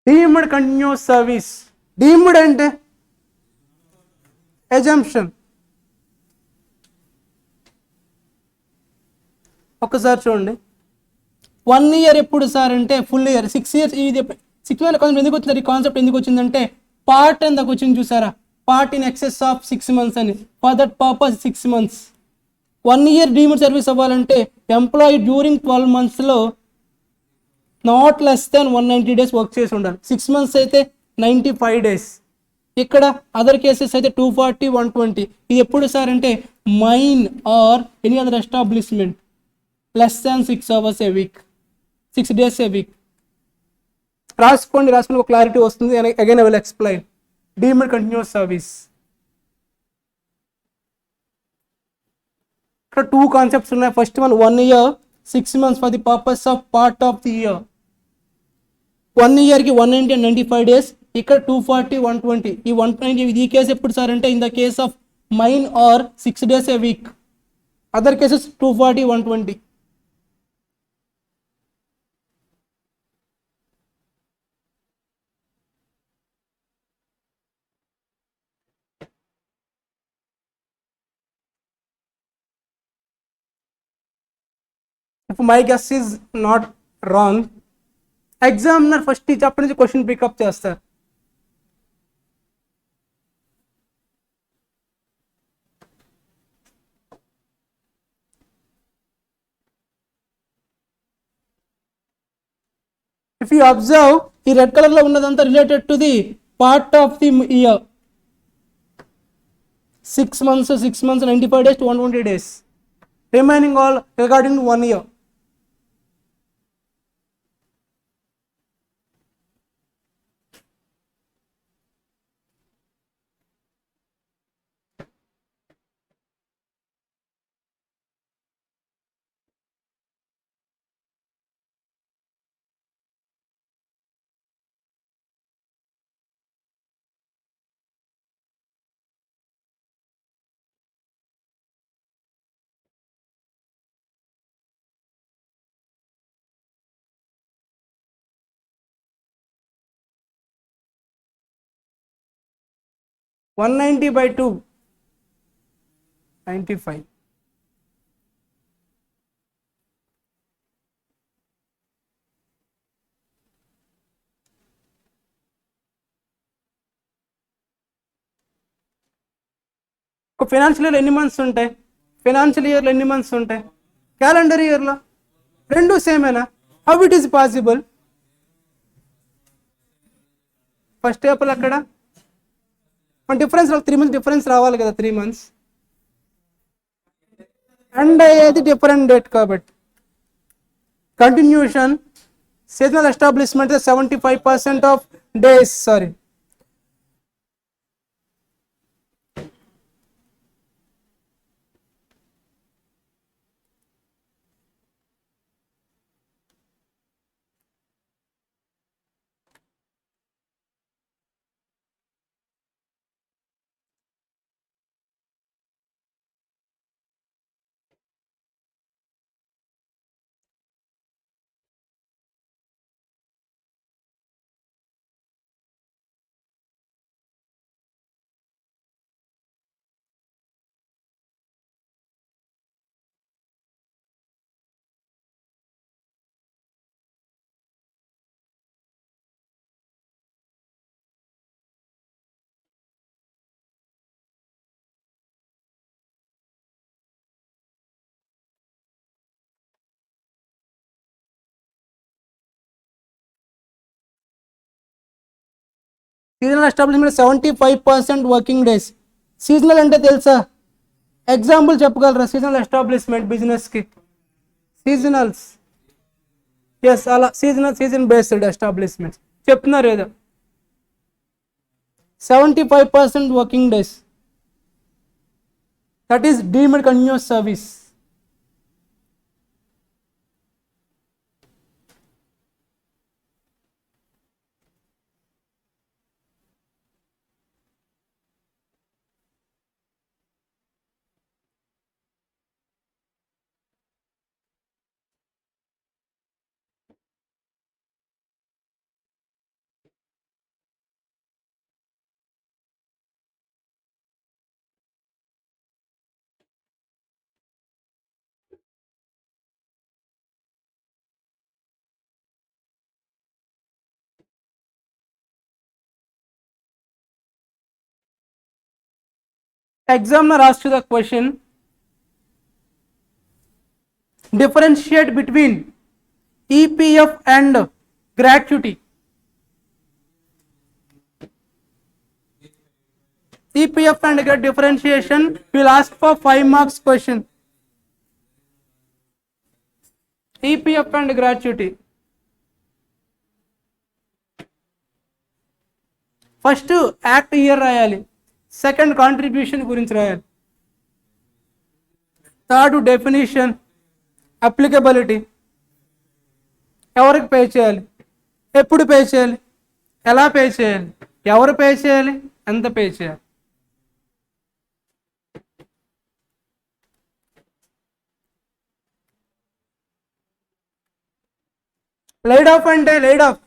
Deemed continuous service. Deemed అంటే assumption. ఒకసారి చూడండి, 1 year ఎప్పుడు sir అంటే full year. 6 years ఇది 6 months concept ఎందుకు వచ్చింది? ఈ కాన్సెప్ట్ ఎందుకు వచ్చిందంటే పార్ట్ ఎందుకు వచ్చింది చూసారా, part in excess of 6 months అని. For that purpose 6 months. 1 year deemed service అవ్వాలంటే ఎంప్లాయీ డ్యూరింగ్ 12 monthsలో not less than 190 days work చేసి ఉండాలి. 6 months అయితే 95 days. ఇక్కడ అదర్ కేసెస్ అయితే 240, 120. ఇది ఎప్పుడు సార్ అంటే mine or any other establishment less than 6 hours a week, 6 days a week. రాసుకోండి ఒక క్లారిటీ వస్తుంది. Again I will explain. Deemed continuous service, ఇక్కడ 2 కాన్సెప్ట్స్ ఉన్నాయి. First one 1 year 6 months for the purpose of part of the year. 1 yearకి 190 and 95 days. ఇక్కడ 240, 120. ఈ 190 ఈ case ఎప్పుడు sir అంటే in the case of mine or 6 days a week. Other cases 240, 120. If my guess is not wrong, examiner first ఈ chapter నుంచి question pick up చేస్తారు. If you observe, ఈ red colour లో ఉన్నదంతా related to the part of the year. 6 months, 95 days to 120 days. Remaining all regarding to 1 year. One 90 by 2, 95. ఒక financial year ఎన్ని months ఉంటాయి? Financial ఇయర్లో ఎన్ని మంత్స్ ఉంటాయి? క్యాలెండర్ ఇయర్లో రెండు సేమేనా? How it is possible? First April అక్కడ, మన డిఫరెన్స్ 3 months డిఫరెన్స్ రావాలి కదా, 3 months అండ్ అయ్యేది డిఫరెంట్ డేట్ కాబట్టి. Continuation seasonal establishment is 75% of days, sorry. Seasonal establishment 75% working days. Seasonal అంటే తెలుసా? ఎగ్జాంపుల్ చెప్పగలరా సీజనల్ ఎస్టాబ్లిష్మెంట్ బిజినెస్కి? సీజనల్స్, ఎస్, అలా సీజన్ బేస్డ్ ఎస్టాబ్లిష్మెంట్స్ చెప్తున్నారు ఏదో. 75% working days, that is deemed continuous service. Examiner asks you the question, differentiate between EPF and gratuity. EPF and gratuity differentiation will ask for 5 marks question. EPF and gratuity. First act year రాయాలి, second contribution గురించి రాయాలి, third definition, applicability, ఎవరికి pay చేయాలి, ఎప్పుడు pay చేయాలి, ఎలా pay చేయాలి, ఎవరు పే చేయాలి, ఎంత పే చేయాలి. laid off అంటే laid off,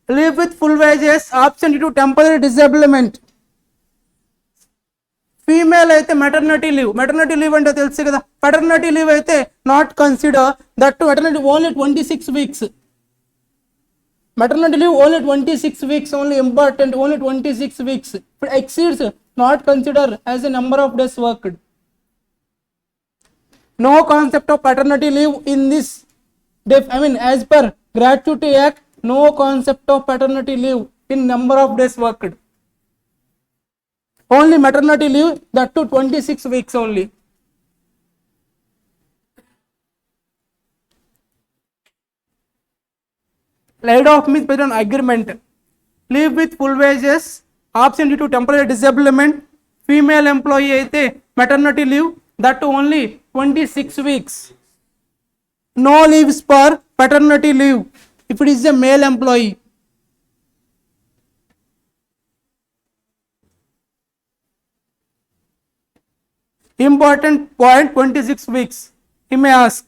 leave with full wages, absent due to temporary disablement. Female అయితే మెటర్నిటీ లీవ్, మెటర్నిటీ లీవ్ అంటే తెలుసు కదా. మెటర్నిటీ లీవ్ అయితే not consider that to maternity only 26 weeks. Maternity leave only 26 weeks, only important, only 26 weeks. ఇప్పుడు exceeds not consider as a number of days worked. No concept of paternity leave in this, as per Gratuity Act, no concept of paternity leave in number of days worked. Only maternity leave, that to 26 weeks only. Laid off means based on agreement. Leave with full wages, absent due to temporary disablement. Female employee అయితే maternity leave, that to only 26 weeks. No leaves for paternity leave if it is a male employee. Important point, 26 weeks. He may ask.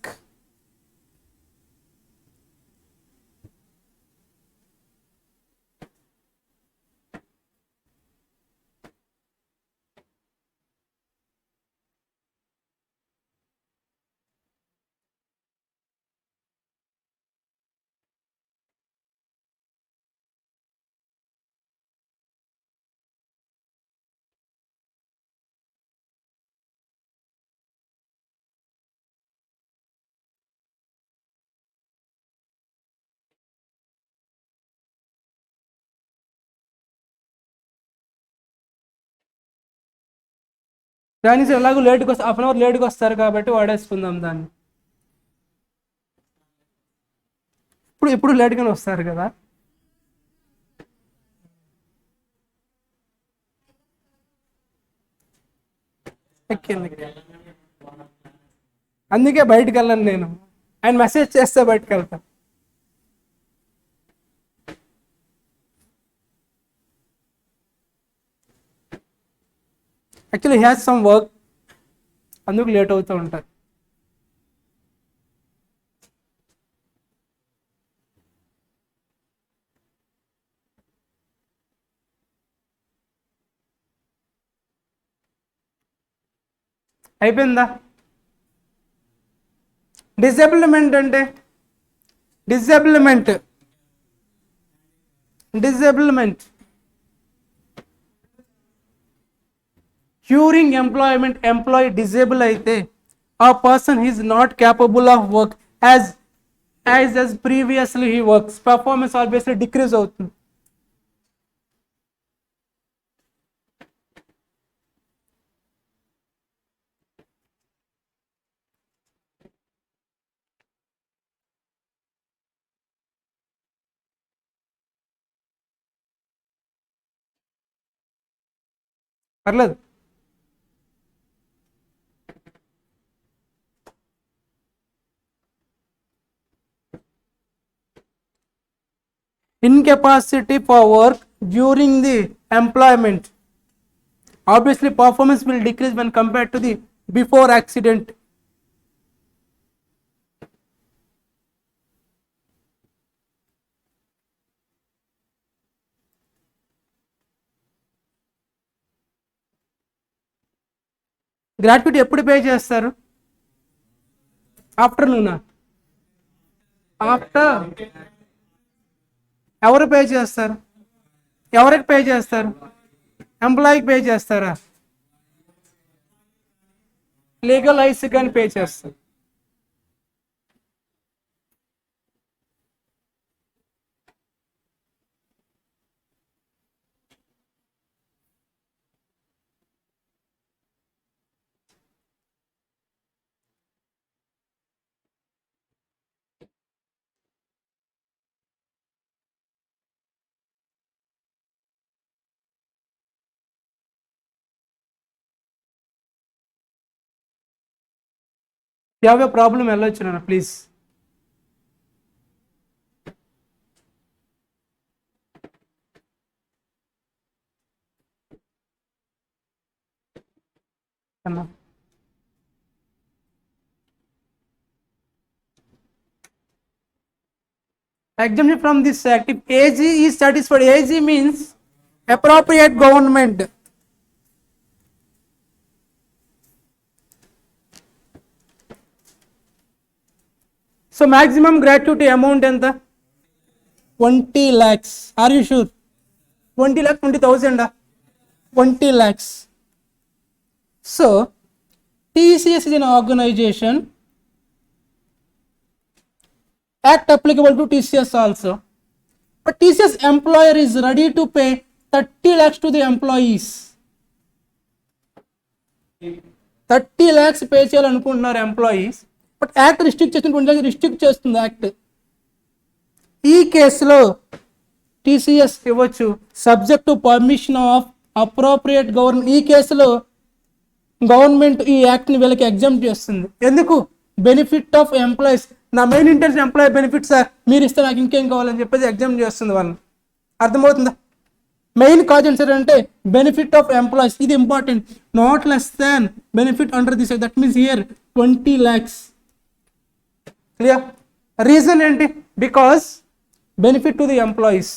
కానీ ఎలాగో లేట్గా వస్తారు, half an hour లేట్గా వస్తారు కాబట్టి వాడేసుకుందాం దాన్ని. ఇప్పుడు లేట్గానే వస్తారు కదా. ఎక్కింది, అందుకే బయటికి వెళ్ళను నేను. ఆయన మెసేజ్ చేస్తే బయటకు వెళ్తాను. యాక్చువల్లీ హ్యాస్ సమ్ వర్క్, అందుకు లేట్ అవుతూ ఉంటారు. అయిపోయిందా? డిజేబుల్మెంట్ అంటే disablement during employment employee disable అయితే ఆ person is not capable of work as previously he works, performance obviously decrease అవుతుంది. పర్లేదు. Incapacity for work during the employment, obviously performance will decrease when compared to the before accident. Gratuity ఎప్పుడు pay చేస్తారు? ఆఫ్టర్నూనా? After ఎవరు pay చేస్తారు? ఎవరికి pay చేస్తారు? ఎంప్లాయీకి pay చేస్తారా? Legal ice కానీ పే చేస్తారు. You have a problem, వెళ్ళొచ్చు నాన్న ప్లీజ్. అన్నా exemption from this act if AG is satisfied. AG means appropriate government. So maximum gratuity amount ఎంత? 20 lakhs. Are you sure? 20 lakh 20,000 20 lakhs. So TCS is an organization, act applicable to TCS also, but TCS employer is ready to pay 30 lakhs to the employees. 30 lakhs pay చేయాలనుకుంటున్నారు employees, but act restrict చేస్తుంది, 20 lakhs restrict చేస్తుంది act. ఈ కేసులో TCS ఇవ్వచ్చు subject to permission of appropriate government. ఈ కేసులో government ఈ యాక్ట్ని వీళ్ళకి ఎగ్జామ్ చేస్తుంది. ఎందుకు? Benefit of employees. నా main intention employee benefit sir, మీరు ఇస్తే నాకు ఇంకేం కావాలని చెప్పేసి ఎగ్జామ్ చేస్తుంది వాళ్ళని. అర్థమవుతుందా? మెయిన్ కాజ్ ఏంటంటే బెనిఫిట్ ఆఫ్ ఎంప్లాయీస్, ఇది important. Not less than benefit under this, that means here 20 lakhs. Clear? Reason ఏంటి? Because benefit to the employees.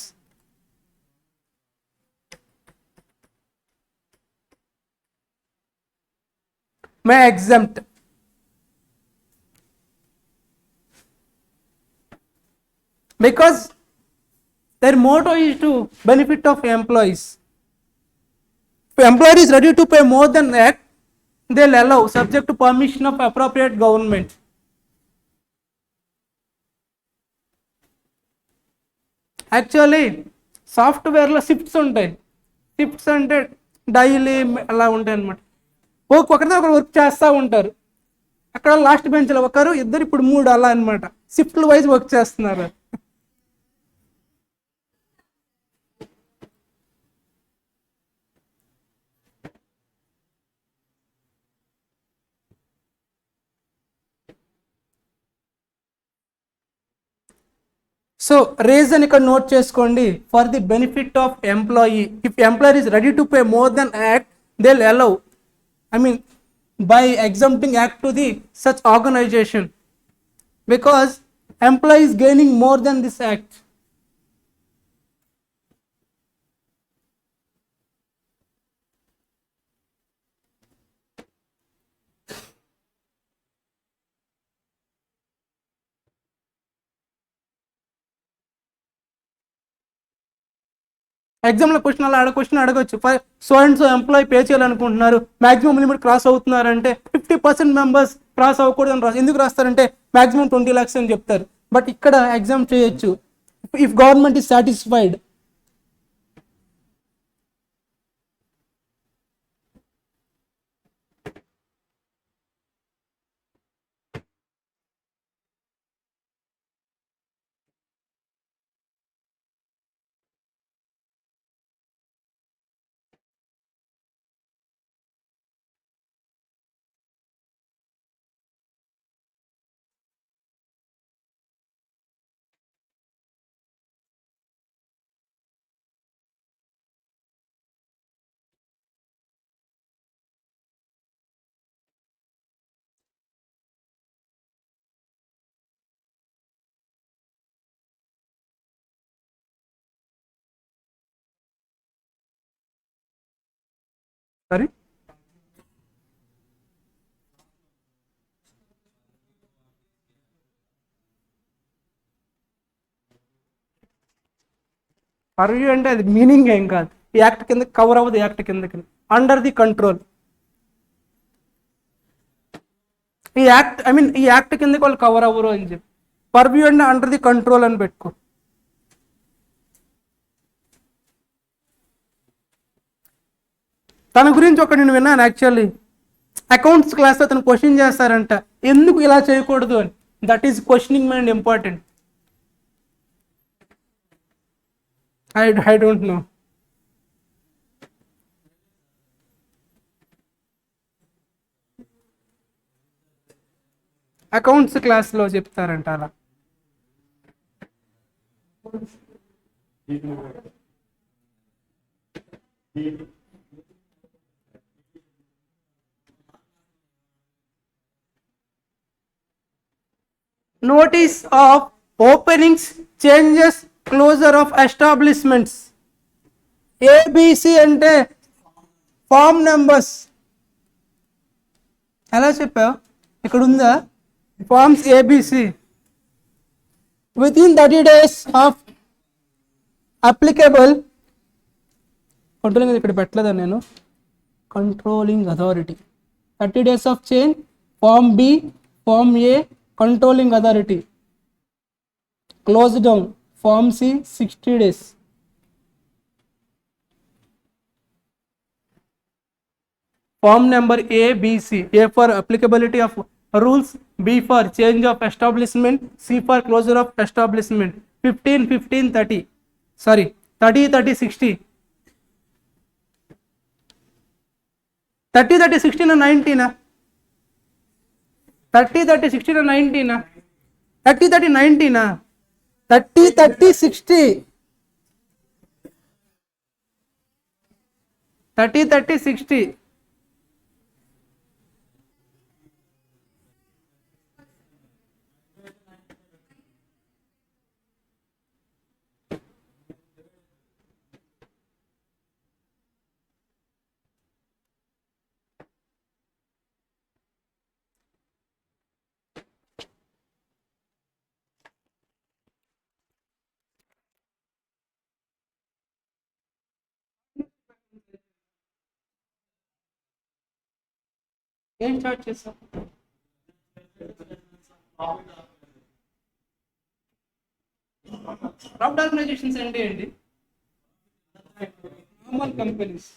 may exempt. Because their motto is to benefit of employees. If employer is ready to pay more than that, they'll allow subject to permission of appropriate government. Actually సాఫ్ట్వేర్లో shifts ఉంటాయి. Shifts అంటే daily అలా ఉంటాయి అన్నమాట. ఒకరితో ఒకరు work చేస్తూ ఉంటారు. అక్కడ లాస్ట్ బెంచ్లో ఒకరు, ఇద్దరు, ఇప్పుడు మూడు, అలా అనమాట. షిఫ్ట్లు వైజ్ వర్క్ చేస్తున్నారు. సో రీజన్ ఇక్కడ నోట్ చేసుకోండి. For the benefit of employee, if employer is ready to pay more than act, they will allow, I mean by exempting act to the such organization, because employee is gaining more than this act. ఎగ్జామ్లో question అడగొచ్చు. So and so employee pay చేయాలనుకుంటున్నారు, maximum limit cross అవుతున్నారంటే 50% members cross అవ్వకూడదు అని రాస్తారు. ఎందుకు రాస్తారంటే maximum 20 lakhs అని చెప్తారు. బట్ ఇక్కడ ఎగ్జామ్ చేయొచ్చు, if government is satisfied. Sorry, purview అంటే అది మీనింగ్ ఏం కాదు. ఈ యాక్ట్ కింద కవర్ అవ్వదు, యాక్ట్ కిందకి. అండర్ ది కంట్రోల్, ఈ యాక్ట్, ఐ మీన్ ఈ యాక్ట్ కిందకి వాళ్ళు కవర్ అవ్వరు అని చెప్పి. పర్వ్యూ అంటే అండర్ ది కంట్రోల్ అని పెట్టుకో. తన గురించి ఒక నేను విన్నాను యాక్చువల్లీ, అకౌంట్స్ క్లాస్లో తను క్వశ్చన్ చేస్తారంట, ఎందుకు ఇలా చేయకూడదు అని. That is questioning mind important. I don't know. Accounts క్లాస్లో చెప్తారంట అలా. Notice of openings, changes, closure of establishments. ABC అంటే ఫామ్ నెంబర్స్. ఎలా చెప్పావు, ఇక్కడ ఉందా forms ABC. Within 30 days of applicable controlling, ఇక్కడ పెట్టలేదా నేను, controlling authority. 30 days of change, form B, form A, controlling authority. Close down, form C 60 days. Form number A, B, C. A for applicability of rules, B for change of establishment, C for closure of establishment. 15, 15, 30. Sorry, 30, 30, 60. 30, 30, 16 and 19. 30, 30, 16 and 19. 30, 30, 19. 30, 30, 60. 30, 30, 60. ఏం start చేస్తాం, profit organisations అంటే ఏంటి, normal companies.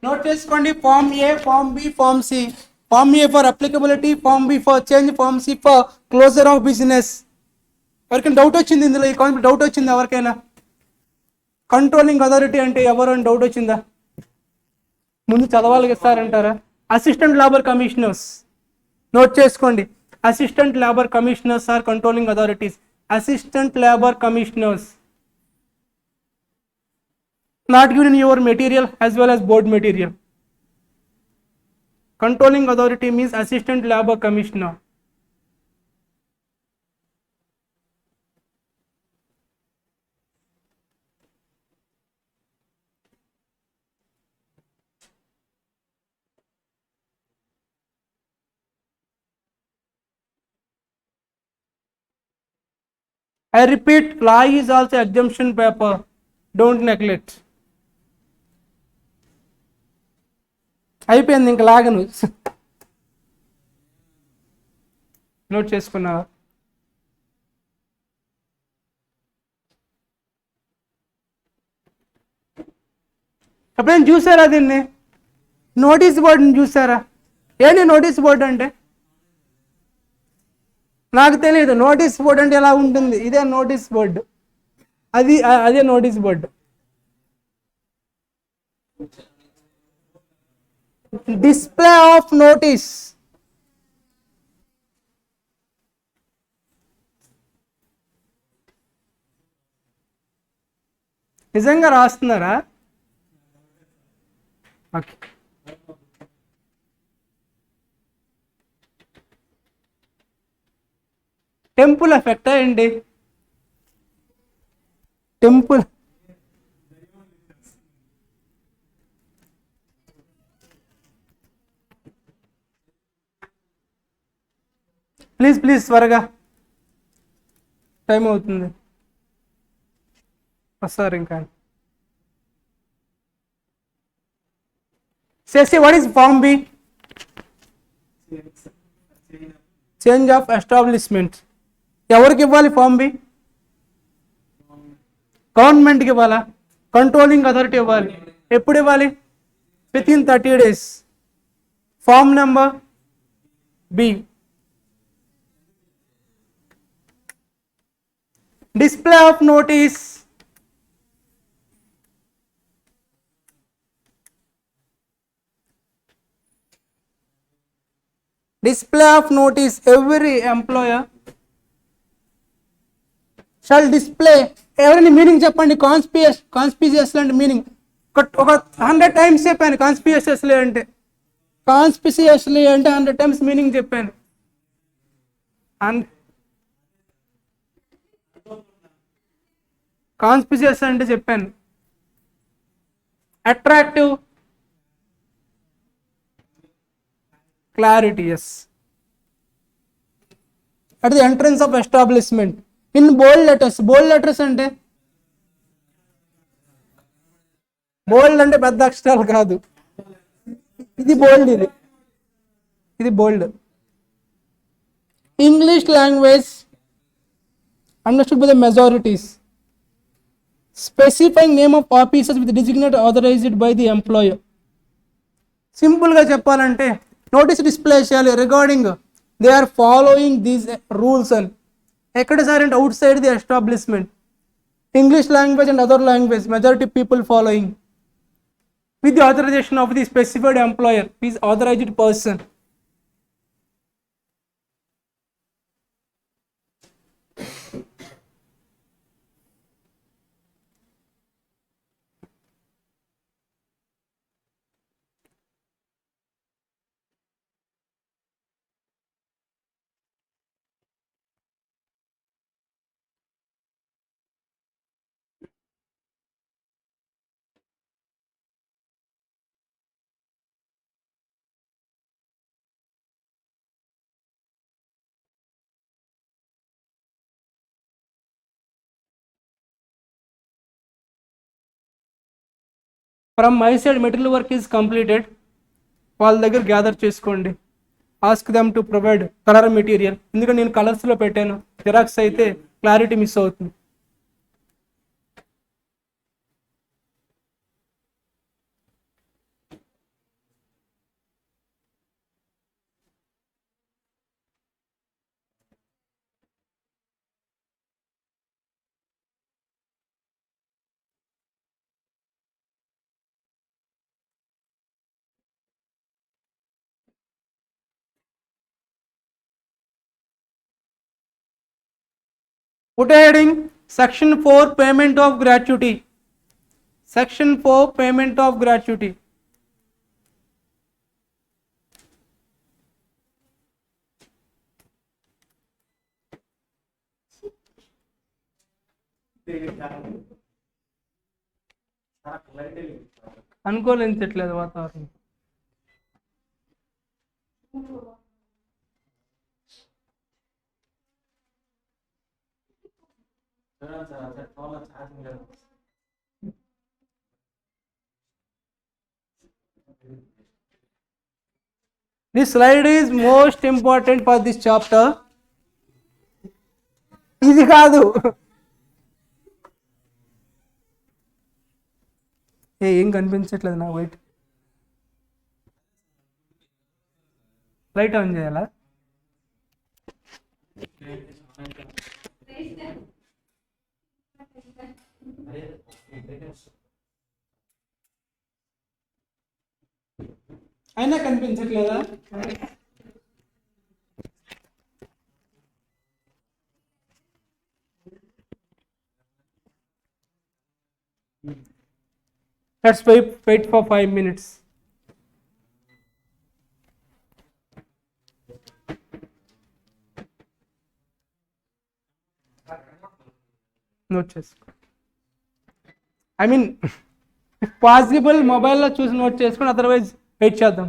Note చేసుకోండి. Form A, form B, form C. Form A for applicability, form B for change, form C for closure of business. ఎవరికైనా doubt వచ్చింది ఇందులో? ఈ concept doubt వచ్చింది ఎవరికైనా? కంట్రోలింగ్ అథారిటీ అంటే ఎవరు అని డౌట్ వచ్చిందా? ముందు చదవాలి ఇస్తారంటారా? Assistant labour commissioners. నోట్ చేసుకోండి. Assistant labour commissioners are controlling authorities. Assistant labour commissioners not given in your material as well as board material. Controlling authority means assistant labor commissioner. I repeat, law is also exemption paper. Don't neglect. అయిపోయింది, ఇంక లాగను. Note చేసుకున్నావా? ఎప్పుడైనా చూసారా దీన్ని? Notice బోర్డుని చూసారా? ఏంటి notice board అంటే? నాకు తెలియదు. నోటీస్ బోర్డు అంటే ఎలా ఉంటుంది? ఇదే నోటీస్ బోర్డు. అదే notice board. Display of notice. నిజంగా రాస్తున్నారా? ఓకే. టెంపుల్ ఎఫెక్టా ఏంటి? టెంపుల్ ప్లీజ్ ప్లీజ్ త్వరగా, టైం అవుతుంది. వస్తారు ఇంకా. See, what is form B? Change of establishment. ఎవరికి ఇవ్వాలి ఫామ్ బి? గవర్నమెంట్కి ఇవ్వాలా? కంట్రోలింగ్ అథారిటీ ఇవ్వాలి. ఎప్పుడు ఇవ్వాలి? Within 30 days. Form number B. Display of notice. Display of notice. Every employer shall display. ఎవరిని మీనింగ్ చెప్పండి. కాన్స్పిసియస్లీ అంటే మీనింగ్ ఒక 100 times చెప్పాను. కాన్స్పిసియస్లీ అంటే 100 times మీనింగ్ చెప్పాను. కాన్స్పిసియస్ అంటే చెప్పాను. Attractive, clarity, yes. At the entrance of establishment. In bold letters. Bold letters అంటే బోల్డ్ అంటే పెద్ద అక్షరాలు కాదు. ఇది బోల్డ్. ఇది bold. English language understood by the majorities. Specifying name of officers with designate authorized by the employer. సింపుల్గా చెప్పాలంటే notice display చేయాలి regarding they are following these rules అని. ఎక్కడ సార్ అంటే outside the establishment. English language and other language majority people following with the authorisation of the specified employer is authorised person. From my side material work is completed. వాళ్ళ దగ్గర gather చేసుకోండి. Ask them to provide colour material. ఎందుకంటే నేను కలర్స్లో పెట్టాను. Xerox అయితే clarity miss అవుతుంది. Put a heading section 4 payment of gratuity. Section 4 payment of gratuity. అనుకోలేంచట్లేదు వాతావరణం. This slide is most important for this chapter. ఇది కాదు. ఏం కనిపించట్లేదు నాకు. వెయిట్, లైట్ ఆన్ చేయాలా? అయినా కనిపించట్లేదా? Let's wait for 5 minutes. Note చేసుకో. ఐ మీన్ ఇఫ్ పాసిబుల్ మొబైల్లో చూసి నోట్ చేసుకొని, అదర్వైజ్ వెయిట్ చేద్దాం.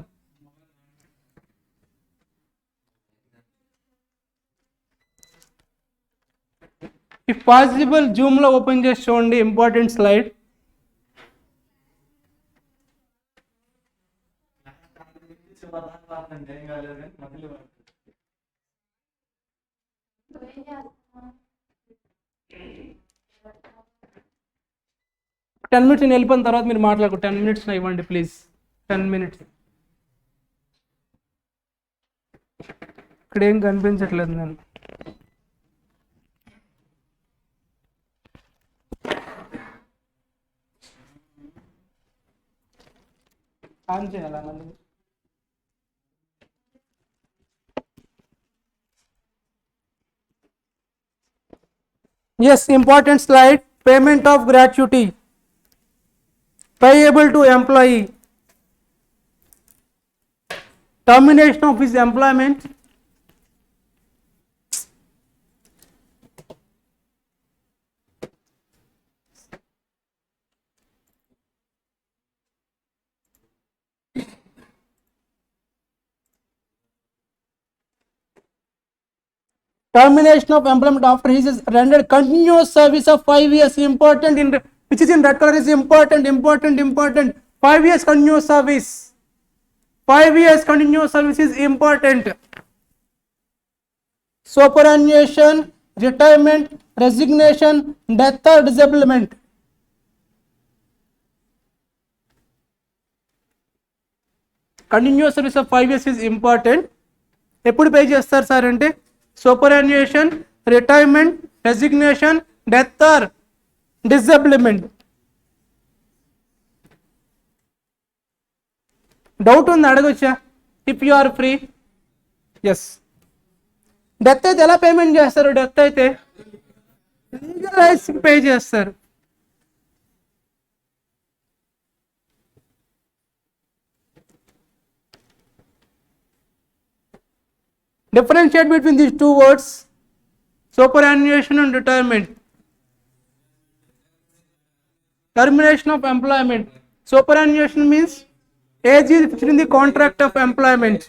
ఇఫ్ పాసిబుల్ జూమ్లో ఓపెన్ చేసి చూడండి, ఇంపార్టెంట్ స్లైడ్. టెన్ మినిట్స్ నేను వెళ్ళిపోయిన తర్వాత మీరు మాట్లాడుకో. 10 minutes ఇవ్వండి ప్లీజ్. 10 minutes. ఇక్కడ ఏం కనిపించట్లేదు నేను. ఆన్ చేయాలా? Yes, important slide. Payment of gratuity payable to employee. Termination of his employment. Termination of employment after he is rendered continuous service of 5 years. Important, in which is in red color, is important. 5 years continuous service. 5 years continuous service is important. Superannuation, retirement, resignation, death or disablement. Continuous service of 5 years is important. ఎప్పుడు pay చేస్తారు sir అంటే, superannuation, retirement, resignation, death or disablement. Doubt ఉంది, అడగొచ్చా? If you are free. Yes. Death అయితే ఎలా payment చేస్తారు? Death అయితే legal rights pay చేస్తారు. Differentiate between these two words, superannuation and retirement. Termination of employment. Superannuation means age is fixed in the contract of employment.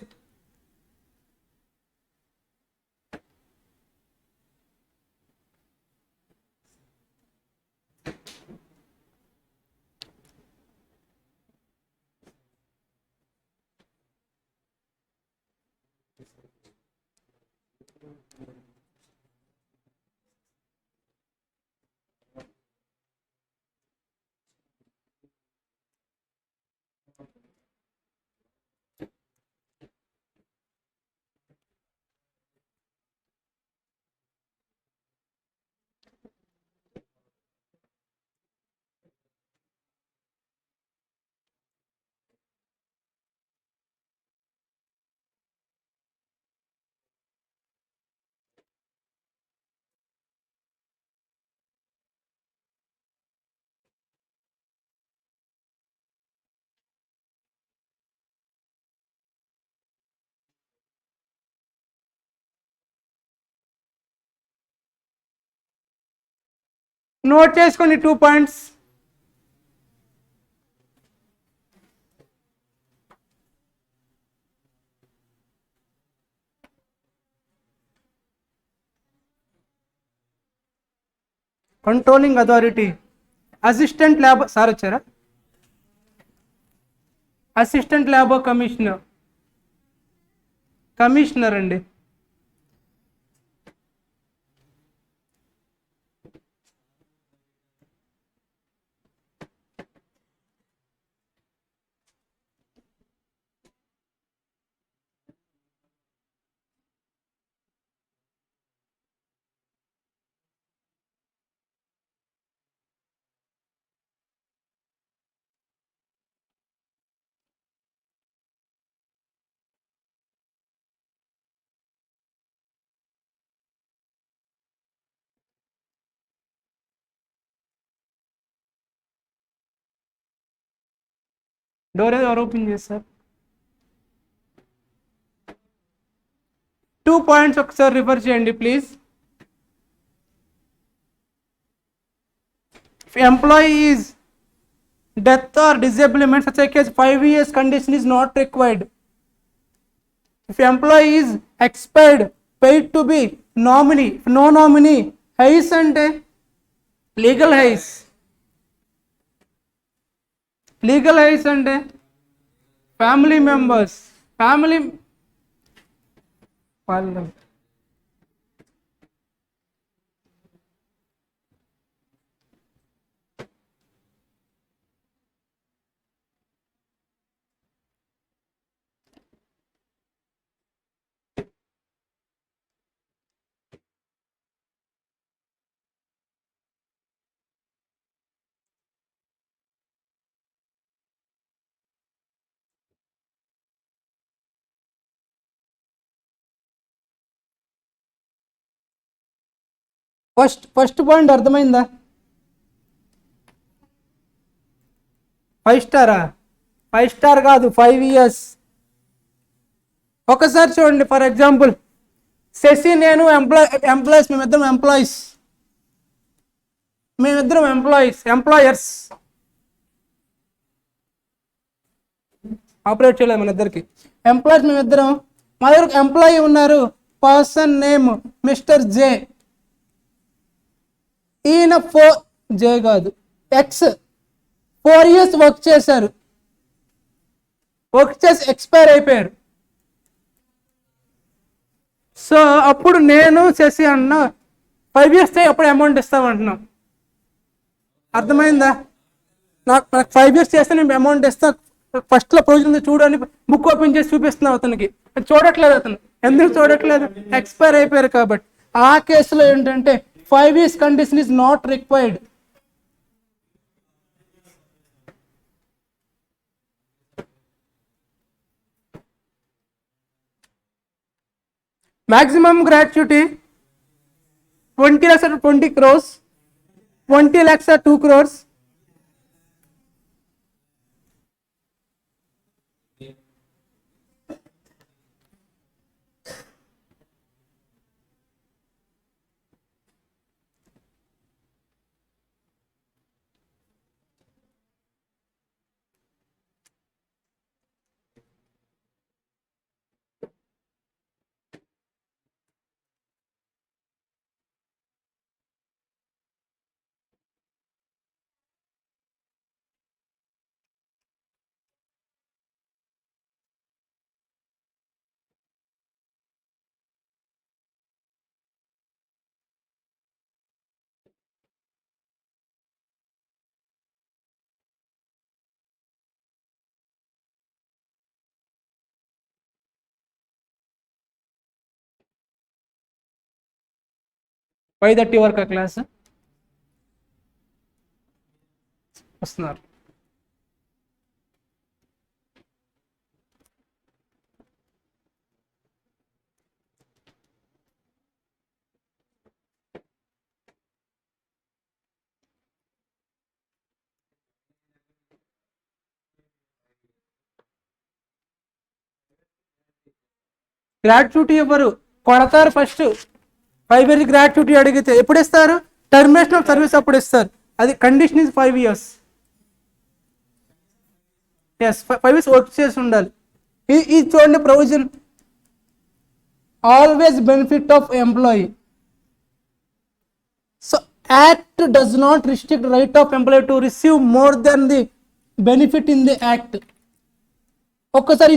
Note చేసుకోండి 2 points. Controlling authority, assistant lab sir వచ్చారా, assistant lab commissioner, commissioner అండి. Door ఏదో ఎవరు open చేస్తారు? 2 points ఒకసారి refer చేయండి please. Employee is death or disablement such a case 5 years condition is not required. If employee is expired, paid to be nominee, if no nominee, heirs ante legal heirs, legal heirs ante family members, family first point అర్థమైందా? 5 స్టారా? 5 star కాదు, 5 years. ఒకసారి చూడండి, for example Shashi నేను employees, మేమిద్దరం employers operate చేయలేదు మన ఇద్దరికి. Employees మేమిద్దరం, మా దగ్గర ఎంప్లాయీ ఉన్నారు, పర్సన్ నేమ్ మిస్టర్ జే. ఈయన జే కాదు ఎక్స్ 4 years వర్క్ చేశారు, వర్క్ చేసి ఎక్స్పైర్ అయిపోయారు. సో అప్పుడు నేను శశి అన్న 5 years అప్పుడు అమౌంట్ ఇస్తామంటున్నాం. అర్థమైందా? నాకు 5 years చేస్తే నేను అమౌంట్ ఇస్తా, ఫస్ట్లో ప్రొవిజన్ చూడని బుక్ ఓపెన్ చేసి చూపిస్తున్నాం అతనికి. చూడట్లేదు, అతను ఎందుకు చూడట్లేదు? ఎక్స్పైర్ అయిపోయారు కాబట్టి. ఆ కేసులో ఏంటంటే 5 years condition is not required. maximum gratuity 20 lakhs or 20 crores, 20 lakhs or 2 crores. Why that your class వస్తున్నారు? గ్రాట్యుటీ ఎవరు కొడతారు? ఫస్ట్ 5 years గ్రాట్యుటీ అడిగితే ఎప్పుడు ఇస్తారు? టర్మినేషన్ ఆఫ్ సర్వీస్ అప్పుడు ఇస్తారు, అది condition is 5 years. Yes 5 years work చేసి ఉండాలి. ఇది చూడండి provision, always benefit of employee. So act does not restrict right of employee to receive more than the benefit in the act. ఒక్కసారి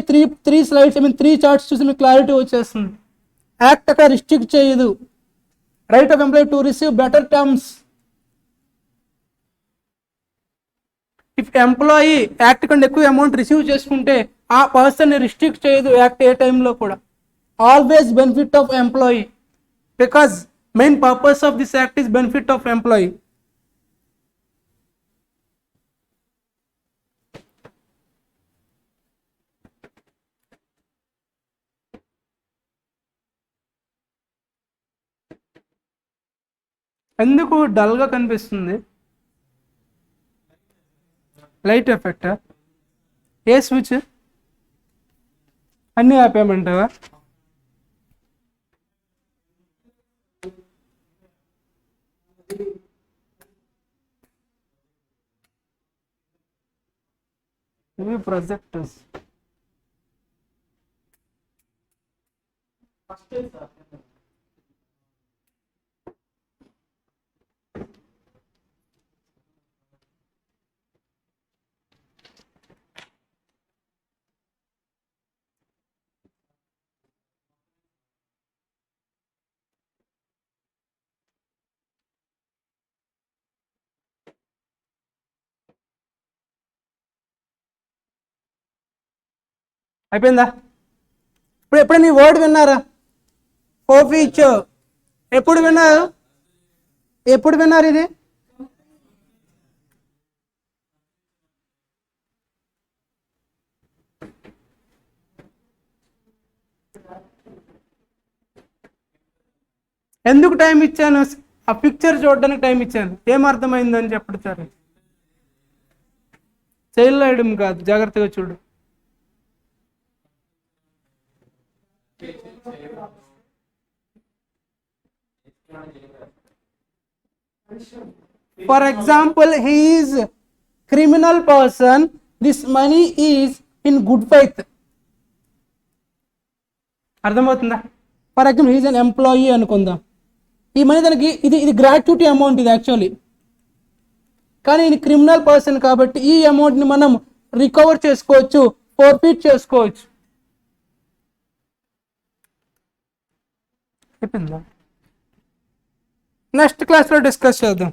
three slides three charts చూసి మీకు clarity వచ్చేస్తుంది. Act అక్కడ restrict చేయదు right of employee to receive better terms. If employee act కంటే ఎక్కువ amount receive చేసుకుంటే ఆ పర్సన్ రిస్ట్రిక్ట్ చేయదు యాక్ట్ ఏ టైంలో కూడా. Always benefit of employee, because main purpose of this act is benefit of employee. ఎందుకు డల్గా కనిపిస్తుంది? లైట్ ఎఫెక్ట్, ఏ స్విచ్ అన్నీ ఆపేయమంటావా? ఇవి ప్రొజెక్టర్స్. అయిపోయిందా? ఎప్పుడైనా ఈ వర్డ్ విన్నారా? ఫోర్ఫీచ్ ఎప్పుడు విన్నారు? ఎప్పుడు విన్నారు ఇది? ఎందుకు టైం ఇచ్చాను? ఆ పిక్చర్ చూడడానికి టైం ఇచ్చాను. ఏమర్థమైందని చెప్పండి. చేయలేయడం కాదు, జాగ్రత్తగా చూడు. For example, he is criminal person, this money is in good faith. అర్థమవుతుందా? For example, he's an employee అనుకుందాం. ఈ మనీ తనకి ఇది గ్రాట్యుటీ అమౌంట్, ఇది యాక్చువల్లీ. కానీ ఇది క్రిమినల్ పర్సన్ కాబట్టి ఈ అమౌంట్ని మనం రికవర్ చేసుకోవచ్చు, ఫోర్ఫీట్ చేసుకోవచ్చు. చెప్పిందా? నెక్స్ట్ క్లాస్లో డిస్కస్ చేద్దాం.